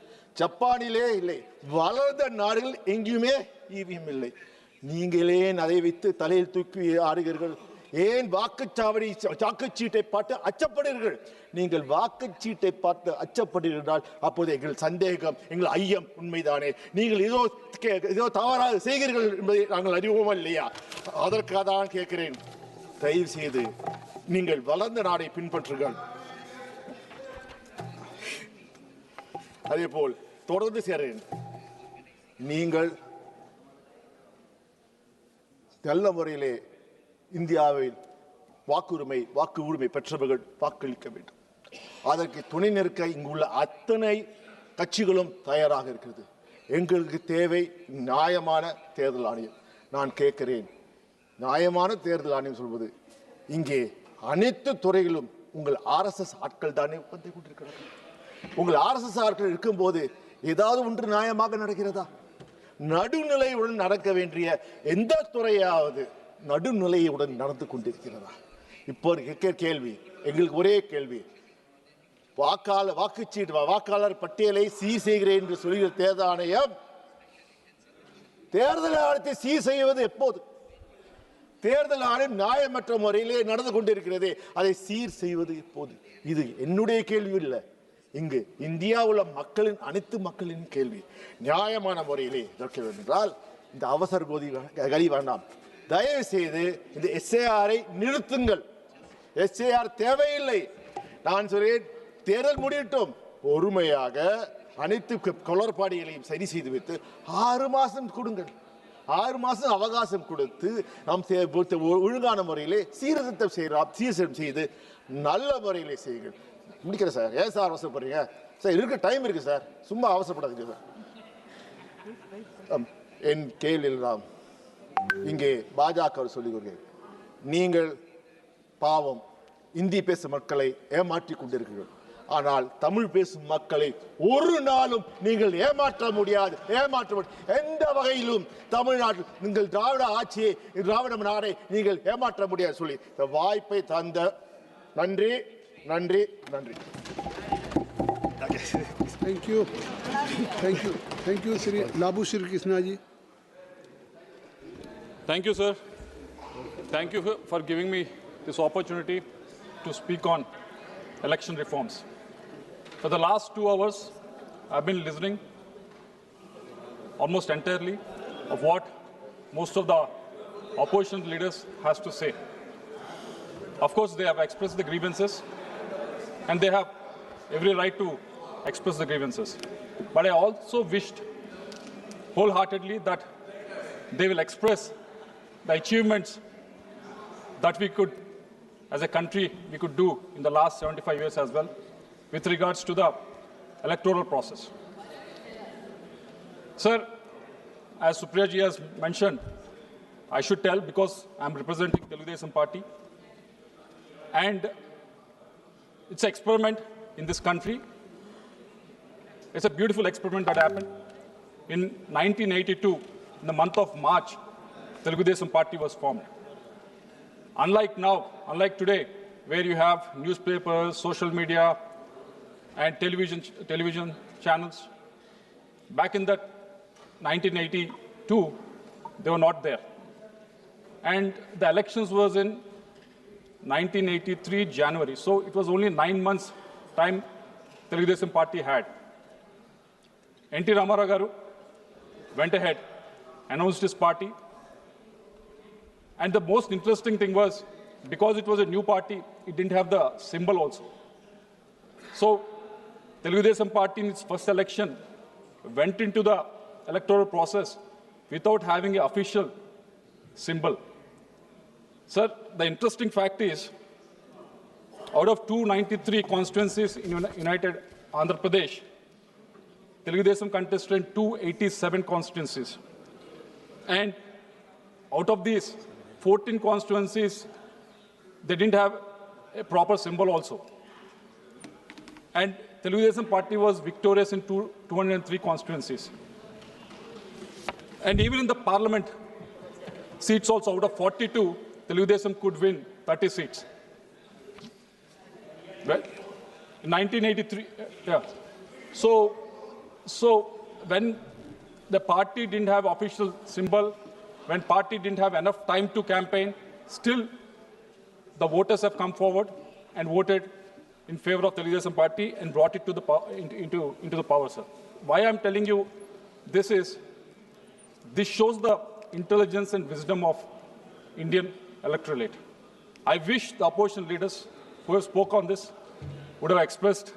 ஜப்பானிலே இல்லை, வளர்ந்த நாடுகள் எங்கேயுமே இவிஎம் இல்லை. நீங்களே அதை வைத்து தலையில் தூக்கி ஆடுகிறீர்கள். ஏன் வாக்குச்சீட்டை பார்த்து அச்சப்படுகிறீர்கள்? நீங்கள் வாக்குச்சீட்டை பார்த்து அச்சப்படுகிறீர்கள். அப்போது எங்கள் சந்தேகம், எங்கள் ஐயம் உண்மைதானே? நீங்கள் ஏதோ தவறாக செய்கிறீர்கள் என்பதை நாங்கள் அறிவோமா இல்லையா? அதற்காக தான் கேட்கிறேன், தயவு செய்து நீங்கள் வளர்ந்த நாடை பின்பற்றுங்கள். அதே போல் தொடர்ந்து சேரேன், நீங்கள் நல்ல முறையிலே இந்தியாவில் வாக்கு உரிமை பெற்றவர்கள் வாக்களிக்க வேண்டும். அதற்கு துணை நிற்க இங்குள்ள அத்தனை கட்சிகளும் தயாராக இருக்கிறது. எங்களுக்கு தேவை நியாயமான தேர்தல் ஆணையம். நான் கேட்கிறேன், நியாயமான தேர்தல் ஆணையம் சொல்வது, இங்கே அனைத்து துறையிலும் உங்கள் RSS ஆட்கள் தானே வந்து கொண்டிருக்கிறார்கள். உங்கள் RSS ஆட்கள் இருக்கும்போது ஏதாவது ஒன்று நியாயமாக நடக்கிறதா? நடுநிலையுடன் நடக்க வேண்டிய எந்த துறையாவது நடுநிலையுடன் நடந்து கொண்டிருக்கிறதா? இப்போ கேட்கிற கேள்வி, எங்களுக்கு ஒரே கேள்வி, வாக்காளர் பட்டியலை சீர் செய்கிறேன் என்று சொல்கிற தேர்தல் ஆணையம் தேர்தல் ஆணையத்தை சீர் செய்வது எப்போது? தேர்தல் ஆணையம் நியாயமற்ற முறையிலே நடந்து கொண்டிருக்கிறது, அதை சீர் செய்வது எப்போது? இது என்னுடைய கேள்வி இல்லை, இங்கு இந்தியாவுள்ள மக்களின் அனைத்து மக்களின் கேள்வி. நியாயமான முறையிலே இருக்க வேண்டும் என்றால் இந்த அவசர கதி வேண்டாம். தயவு செய்து இந்த எஸ்ஏஆரை நிறுத்துங்கள். எஸ்ஏஆர் தேவையில்லை. நான் சொல்றேன், தேர்தல் முடியட்டும், பொறுமையாக அனைத்து குளறுபாடுகளையும் சரி செய்து வைத்து 6 மாதம் கொடுங்கள். 6 மாதம் அவகாசம் கொடுத்து நாம் ஒழுங்கான முறையிலே சீர்திருத்தம் செய்து நல்ல முறையிலே செய்யுங்கள். முடிக்கிறேன் சார். ஏன் சார் அவசரப்படுறீங்க சார்? இருக்க டைம் இருக்கு சார், சும்மா அவசரப்படாதீங்க சார். என் கேள்வியெல்லாம் இங்கே பாஜக சொல்லுகிறீர்கள், நீங்கள் பாவம் இந்தி பேசும் மக்களை ஏமாற்றிக் கொண்டிருக்கிறீர்கள். ஆனால் தமிழ் பேசும் மக்களை ஒரு நாளும் நீங்கள் ஏமாற்ற முடியாது. எந்த வகையிலும் தமிழ்நாட்டில் நீங்கள் திராவிட நாடை நீங்கள் ஏமாற்ற முடியாது சொல்லி இந்த வாய்ப்பை தந்த நன்றி நன்றி நன்றி. Thank you, Sri Labu Shri Krishna ji. Thank you, sir. Thank you for giving me this opportunity to speak on election reforms. For the last 2 hours, I've been listening almost entirely of what most of the opposition leaders has to say. Of course, they have expressed the grievances, and they have every right to express the grievances. But I also wished wholeheartedly that they will express the achievements that we could, as a country, we could do in the last 75 years as well, with regards to the electoral process. Sir, as Supriya ji has mentioned, I should tell because I'm representing Telugu Desam Party, and it's an experiment in this country. It's a beautiful experiment that happened. In 1982, in the month of March, Telugu Desam Party was formed. Unlike now, unlike today, where you have newspapers, social media, and television channels, back in that 1982, they were not there. And the elections was in 1983 January. So it was only 9 months time Telugu Desam Party had. N.T. Ramarao garu went ahead, announced his party. And the most interesting thing was, because it was a new party, it didn't have the symbol also. So Telugu Desam Party in its first election went into the electoral process without having an official symbol. Sir, the interesting fact is, out of 293 constituencies in United Andhra Pradesh, Telugu Desam contested in 287 constituencies. And out of these 14 constituencies, they didn't have a proper symbol also. And Telugu Desam Party was victorious in 203 constituencies. And even in the parliament seats also, out of 42, Telugu Desam could win 30 seats. Well, in 1983, yeah. So when the party didn't have official symbol, when party didn't have enough time to campaign, still the voters have come forward and voted in favor of Telugu Desam Party and brought it to the into the power, sir. Why I'm telling you this is, this shows the intelligence and wisdom of Indian electorate. I wish the opposition leaders who have spoke on this would have expressed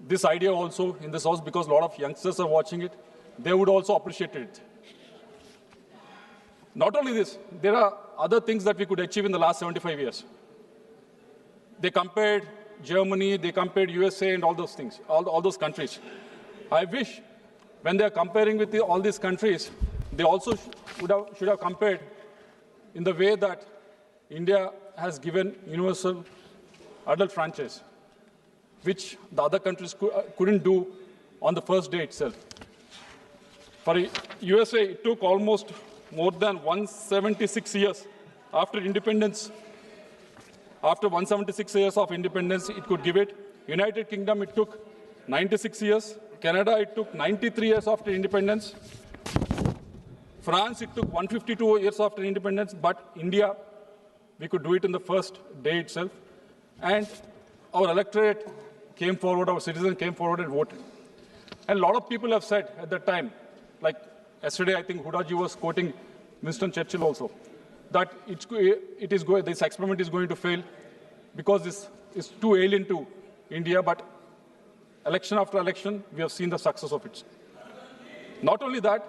this idea also in this house, because a lot of youngsters are watching it. They would also appreciate it. Not only this, there are other things that we could achieve in the last 75 years. They compared Germany, they compared USA and all those things, all those countries. I wish when they are comparing with all these countries, they also should have compared in the way that India has given universal adult franchise, which the other countries couldn't do on the first day itself. For USA, it took almost more than 176 years after independence. After 176 years of independence, it could give it. United Kingdom, it took 96 years. Canada, it took 93 years after independence. France, it took 152 years after independence. But India, we could do it in the first day itself. And our electorate came forward, our citizens came forward and voted. And a lot of people have said at that time, like yesterday, I think Hudaji was quoting Winston Churchill also, that this experiment is going to fail because this is too alien to India. But election after election, we have seen the success of it. Not only that,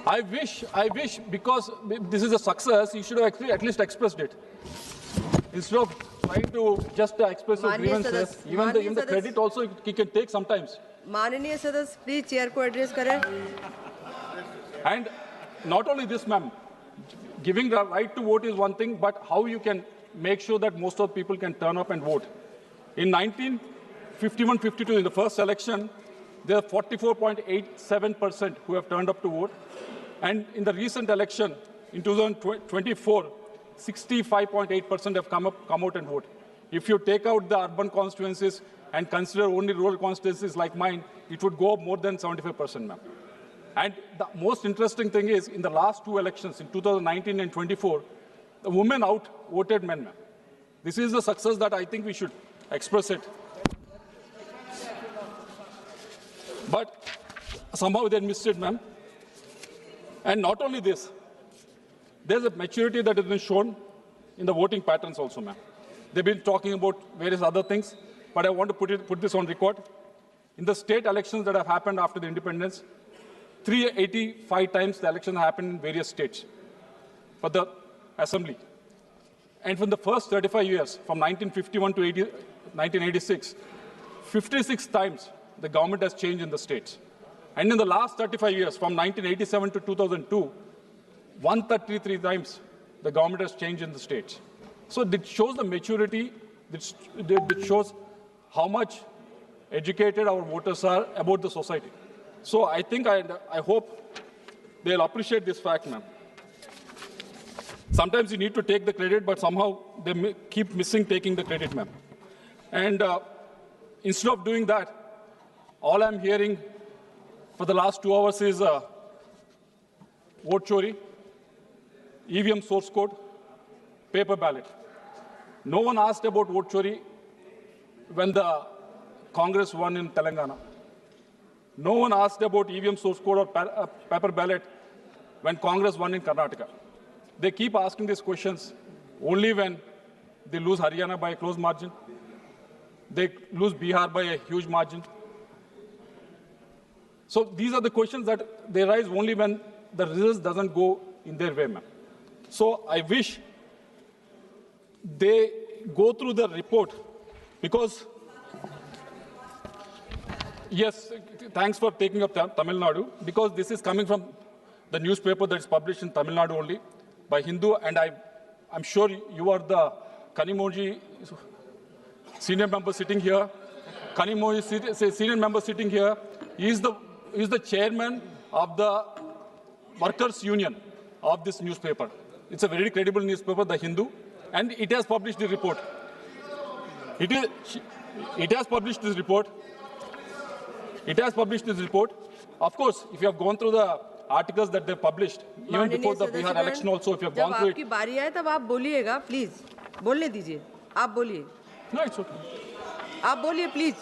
I wish, because this is a success, you should have at least expressed it. Instead of trying to just express your grievances, even the credit also he can take sometimes. माननीय सदस्य please chair को address करें. And not only this, ma'am, giving the right to vote is one thing, but how you can make sure that most of the people can turn up and vote. In 1951-52, in the first election, there are 44.87% who have turned up to vote. And in the recent election, in 2024, 65.8% have come out and vote. If you take out the urban constituencies and consider only rural constituencies like mine, it would go up more than 75%, ma'am. And the most interesting thing is, in the last two elections, in 2019 and 24, the women out-voted men, ma'am. This is the success that I think we should express it. But somehow they missed it, ma'am. And not only this, there's a maturity that has been shown in the voting patterns also, ma'am. They've been talking about various other things, but I want to put this on record. In the state elections that have happened after the independence, 385 times the election happened in various states for the assembly. And from the first 35 years, from 1951 to 1986, 56 times the government has changed in the states. And in the last 35 years, from 1987 to 2002, 133 times the government has changed in the states. So it shows the maturity, it shows how much educated our voters are about the society. So I think, I hope they'll appreciate this fact, ma'am. Sometimes you need to take the credit, but somehow they keep missing taking the credit, ma'am. And instead of doing that, all I'm hearing for the last 2 hours is vote chori, EVM source code, paper ballot. No one asked about vote chori when the Congress won in Telangana. No one asked about EVM source code or paper ballot when Congress won in Karnataka. They keep asking these questions only when they lose Haryana by a close margin. They lose Bihar by a huge margin. So these are the questions that they rise only when the results doesn't go in their way, ma'am. So I wish they go through the report, because, yes, thanks for taking up Tamil Nadu, because this is coming from the newspaper that is published in Tamil Nadu only by Hindu, and I'm sure you are the Kanimoji senior member sitting here. Kanimoji senior member sitting here. He is the chairman of the workers' union of this newspaper. It's a very credible newspaper, the Hindu, and it has published the report. It has published this report. It has published this report. Of course, if you have gone through the articles that they published, even before the Bihar election also, if you have gone through it. जब आपकी बारी आए तब आप बोलिएगा, please बोलने दीजिए. आप बोलिए. No, it's okay. आप बोलिए, प्लीज.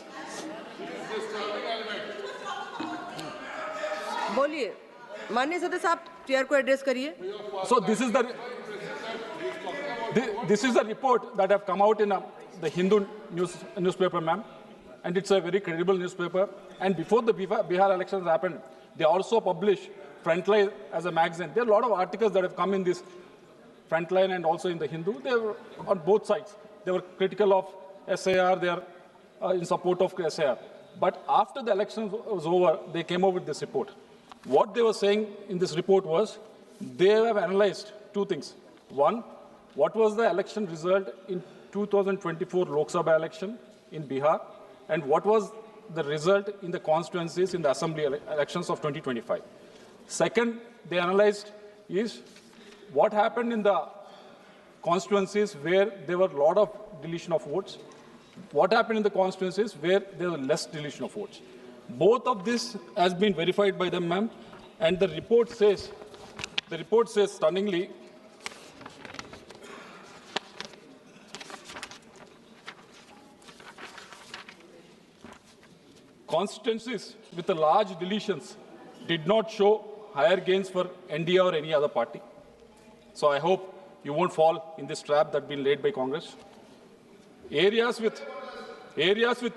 बोलिए. माननीय सदस्य, आप चेयर को एड्रेस करिए. So this is the report that have come out in the Hindu newspaper, ma'am, and it's a very credible newspaper. And before the Bihar elections happened, they also published Frontline as a magazine. There are a lot of articles that have come in this Frontline and also in the Hindu. They were on both sides. They were critical of SAR. They are in support of SAR. But after the election was over, they came up with this report. What they were saying in this report was, they have analyzed two things. One, what was the election result in 2024 Lok Sabha election in Bihar? and what was the result in the constituencies in the assembly elections of 2025. Second, they analyzed is what happened in the constituencies where there were a lot of deletion of votes, what happened in the constituencies where there was less deletion of votes. Both of this has been verified by them, ma'am, and the report says stunningly, constituencies with the large deletions did not show higher gains for NDA or any other party. So I hope you won't fall in this trap that's been laid by Congress. Areas with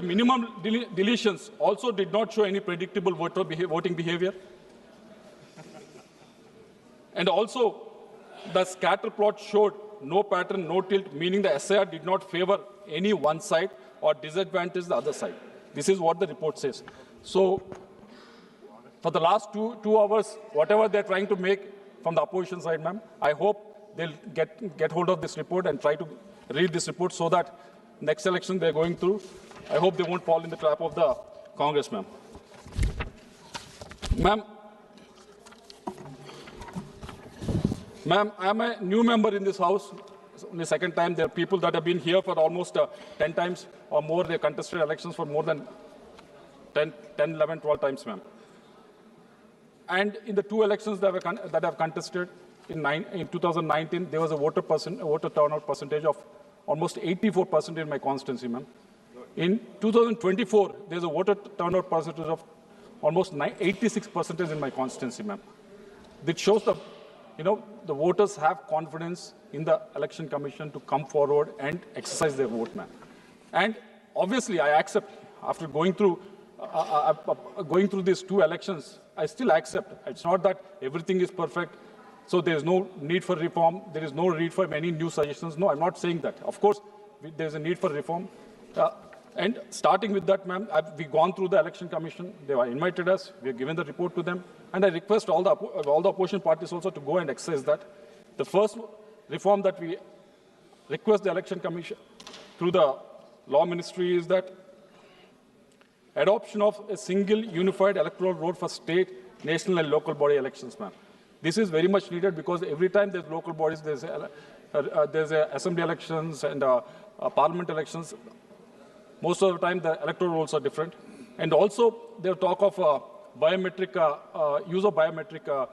minimum deletions also did not show any predictable voting behavior. And also, the scatter plot showed no pattern, no tilt, meaning the SIR did not favor any one side or disadvantage the other side. This is what the report says. So, for the last two hours, whatever they're trying to make from the opposition side, ma'am, I hope they'll get hold of this report and try to read this report so that next election they're going through, I hope they won't fall in the trap of the Congress, ma'am. Ma'am, I'm a new member in this house. It's only the second time. There are people that have been here for almost 10 times or more. They contested elections for more than 10, 11, 12 times, ma'am. And in the two elections that I've contested in 2019, there was a voter turnout percentage of almost 84% in my constituency, ma'am. In 2024, there's a voter turnout percentage of almost 86% in my constituency, ma'am. This shows the voters have confidence in the election commission to come forward and exercise their vote, ma'am. And obviously, I accept after going through these two elections, I still accept. It's not that everything is perfect, so there is no need for reform. There is no need for any new suggestions. No, I'm not saying that. Of course, there's a need for reform. And starting with that, ma'am, we've gone through the election commission. They have invited us. We have given the report to them. And I request all the opposition parties also to go and exercise that. The first reform that we request the election commission through the law ministry is that adoption of a single unified electoral roll for state, national and local body elections, ma'am. This is very much needed because every time there's local bodies, there's assembly elections and parliament elections. Most of the time, the electoral rolls are different. And also, there's talk of use of biometric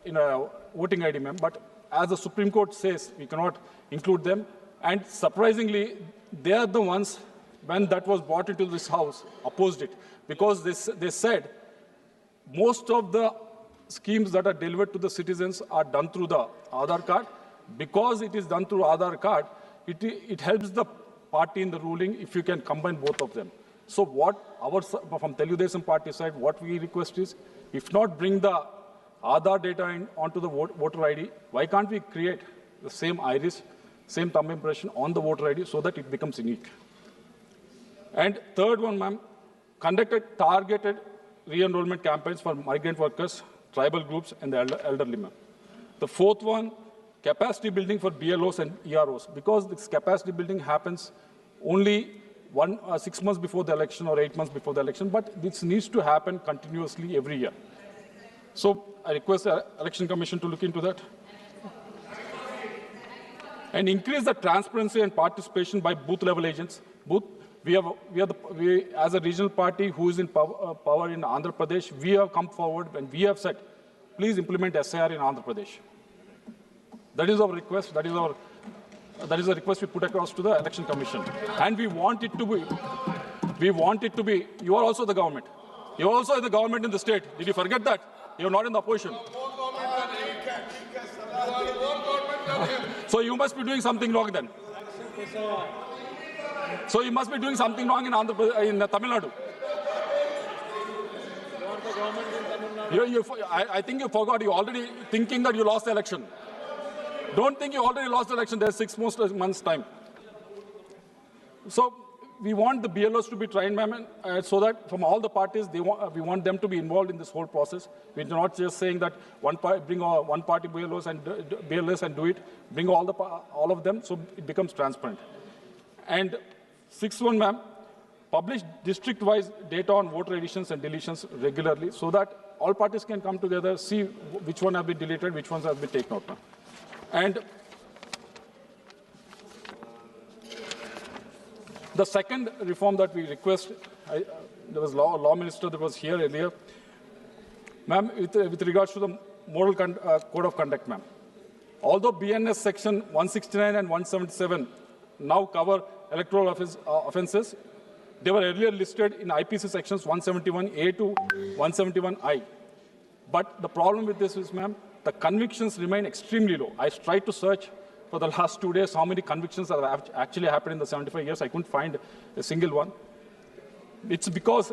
in a voting ID, ma'am. But as the Supreme Court says, we cannot include them. And surprisingly, they are the ones, when that was brought into this House, opposed it. Because they said most of the schemes that are delivered to the citizens are done through the Aadhaar card. Because it is done through Aadhaar card, it helps the party in the ruling if you can combine both of them. So from Telugudesam party side, what we request is, if not bring the Aadhaar data onto the voter ID, why can't we create the same iris, same thumb impression on the voter ID so that it becomes unique? And third one, ma'am, conducted targeted re-enrollment campaigns for migrant workers, tribal groups, and the elderly, ma'am. The fourth one, capacity building for BLOs and EROs, because this capacity building happens only 6 months before the election or 8 months before the election, but this needs to happen continuously every year. So I request the Election Commission to look into that. And increase the transparency and participation by booth-level agents. We, as a regional party who is in power in Andhra Pradesh, we have come forward and we have said, please implement SIR in Andhra Pradesh. That is our request. That is the request we put across to the Election Commission. And we want it to be, you are also the government. You are also the government in the state. Did you forget that? You are not in the opposition. So you must be doing something wrong then. So you must be doing something wrong in Tamil Nadu. I think you forgot. You're already thinking that you lost the election. Don't think you already lost the election. There's 6 months' time. So we want the BLOs to be trained, ma'am, so that from all the parties, we want them to be involved in this whole process. We're not just saying that bring one party BLOs and do it. Bring all of them so it becomes transparent. And Sixth one, ma'am, publish district-wise data on voter additions and deletions regularly so that all parties can come together, see which one have been deleted, which ones have been taken out, ma'am. And the second reform that we request, there was law minister that was here earlier, ma'am, with regards to the moral code of conduct, ma'am. Although BNS section 169 and 177 now cover electoral offences, they were earlier listed in IPC sections 171A to 171I. But the problem with this is, ma'am, the convictions remain extremely low. I tried to search for the last 2 days how many convictions have actually happened in the 75 years. I couldn't find a single one. It's because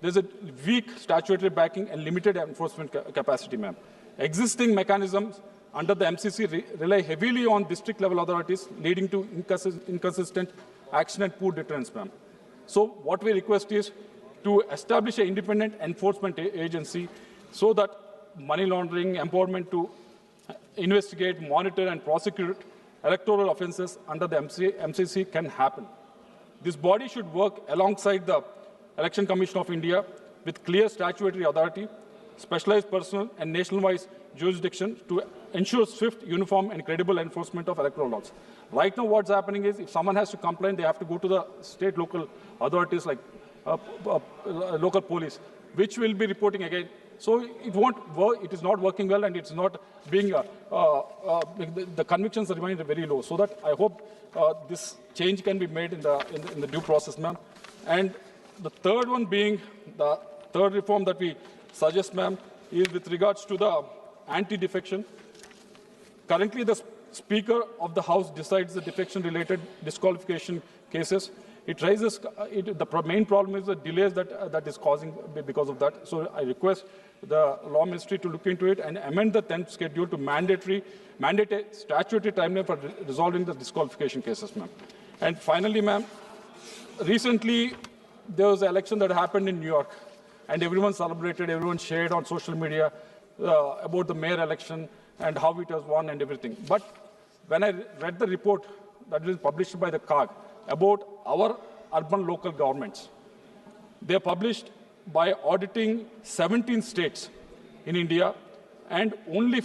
there's a weak statutory backing and limited enforcement capacity, ma'am. Existing mechanisms under the MCC rely heavily on district-level authorities, leading to inconsistent action and poor deterrence, ma'am. So what we request is to establish an independent enforcement agency so that money laundering, empowerment to investigate, monitor, and prosecute electoral offences under the MCC can happen. This body should work alongside the Election Commission of India with clear statutory authority, specialized personnel, and nationwide jurisdiction to ensure swift, uniform, and credible enforcement of electoral laws. Right now, what's happening is if someone has to complain, they have to go to the state local authorities like local police, which will be reporting again. So it won't work. It is not working well, and it's not being. The convictions remain very low. So that I hope this change can be made in the due process, ma'am. And the third one being the third reform that we suggest, ma'am, is with regards to the anti-defection. Currently, the Speaker of the House decides the defection-related disqualification cases. It raises the main problem is the delays that is causing because of that. So I request the Law Ministry to look into it and amend the 10th schedule to mandate a statutory timeline for resolving the disqualification cases, ma'am. And finally, ma'am, recently there was an election that happened in New York, and everyone celebrated, everyone shared on social media about the mayor election and how it was won and everything. But when I read the report that was published by the CAG about our urban local governments, they are published by auditing 17 states in India, and only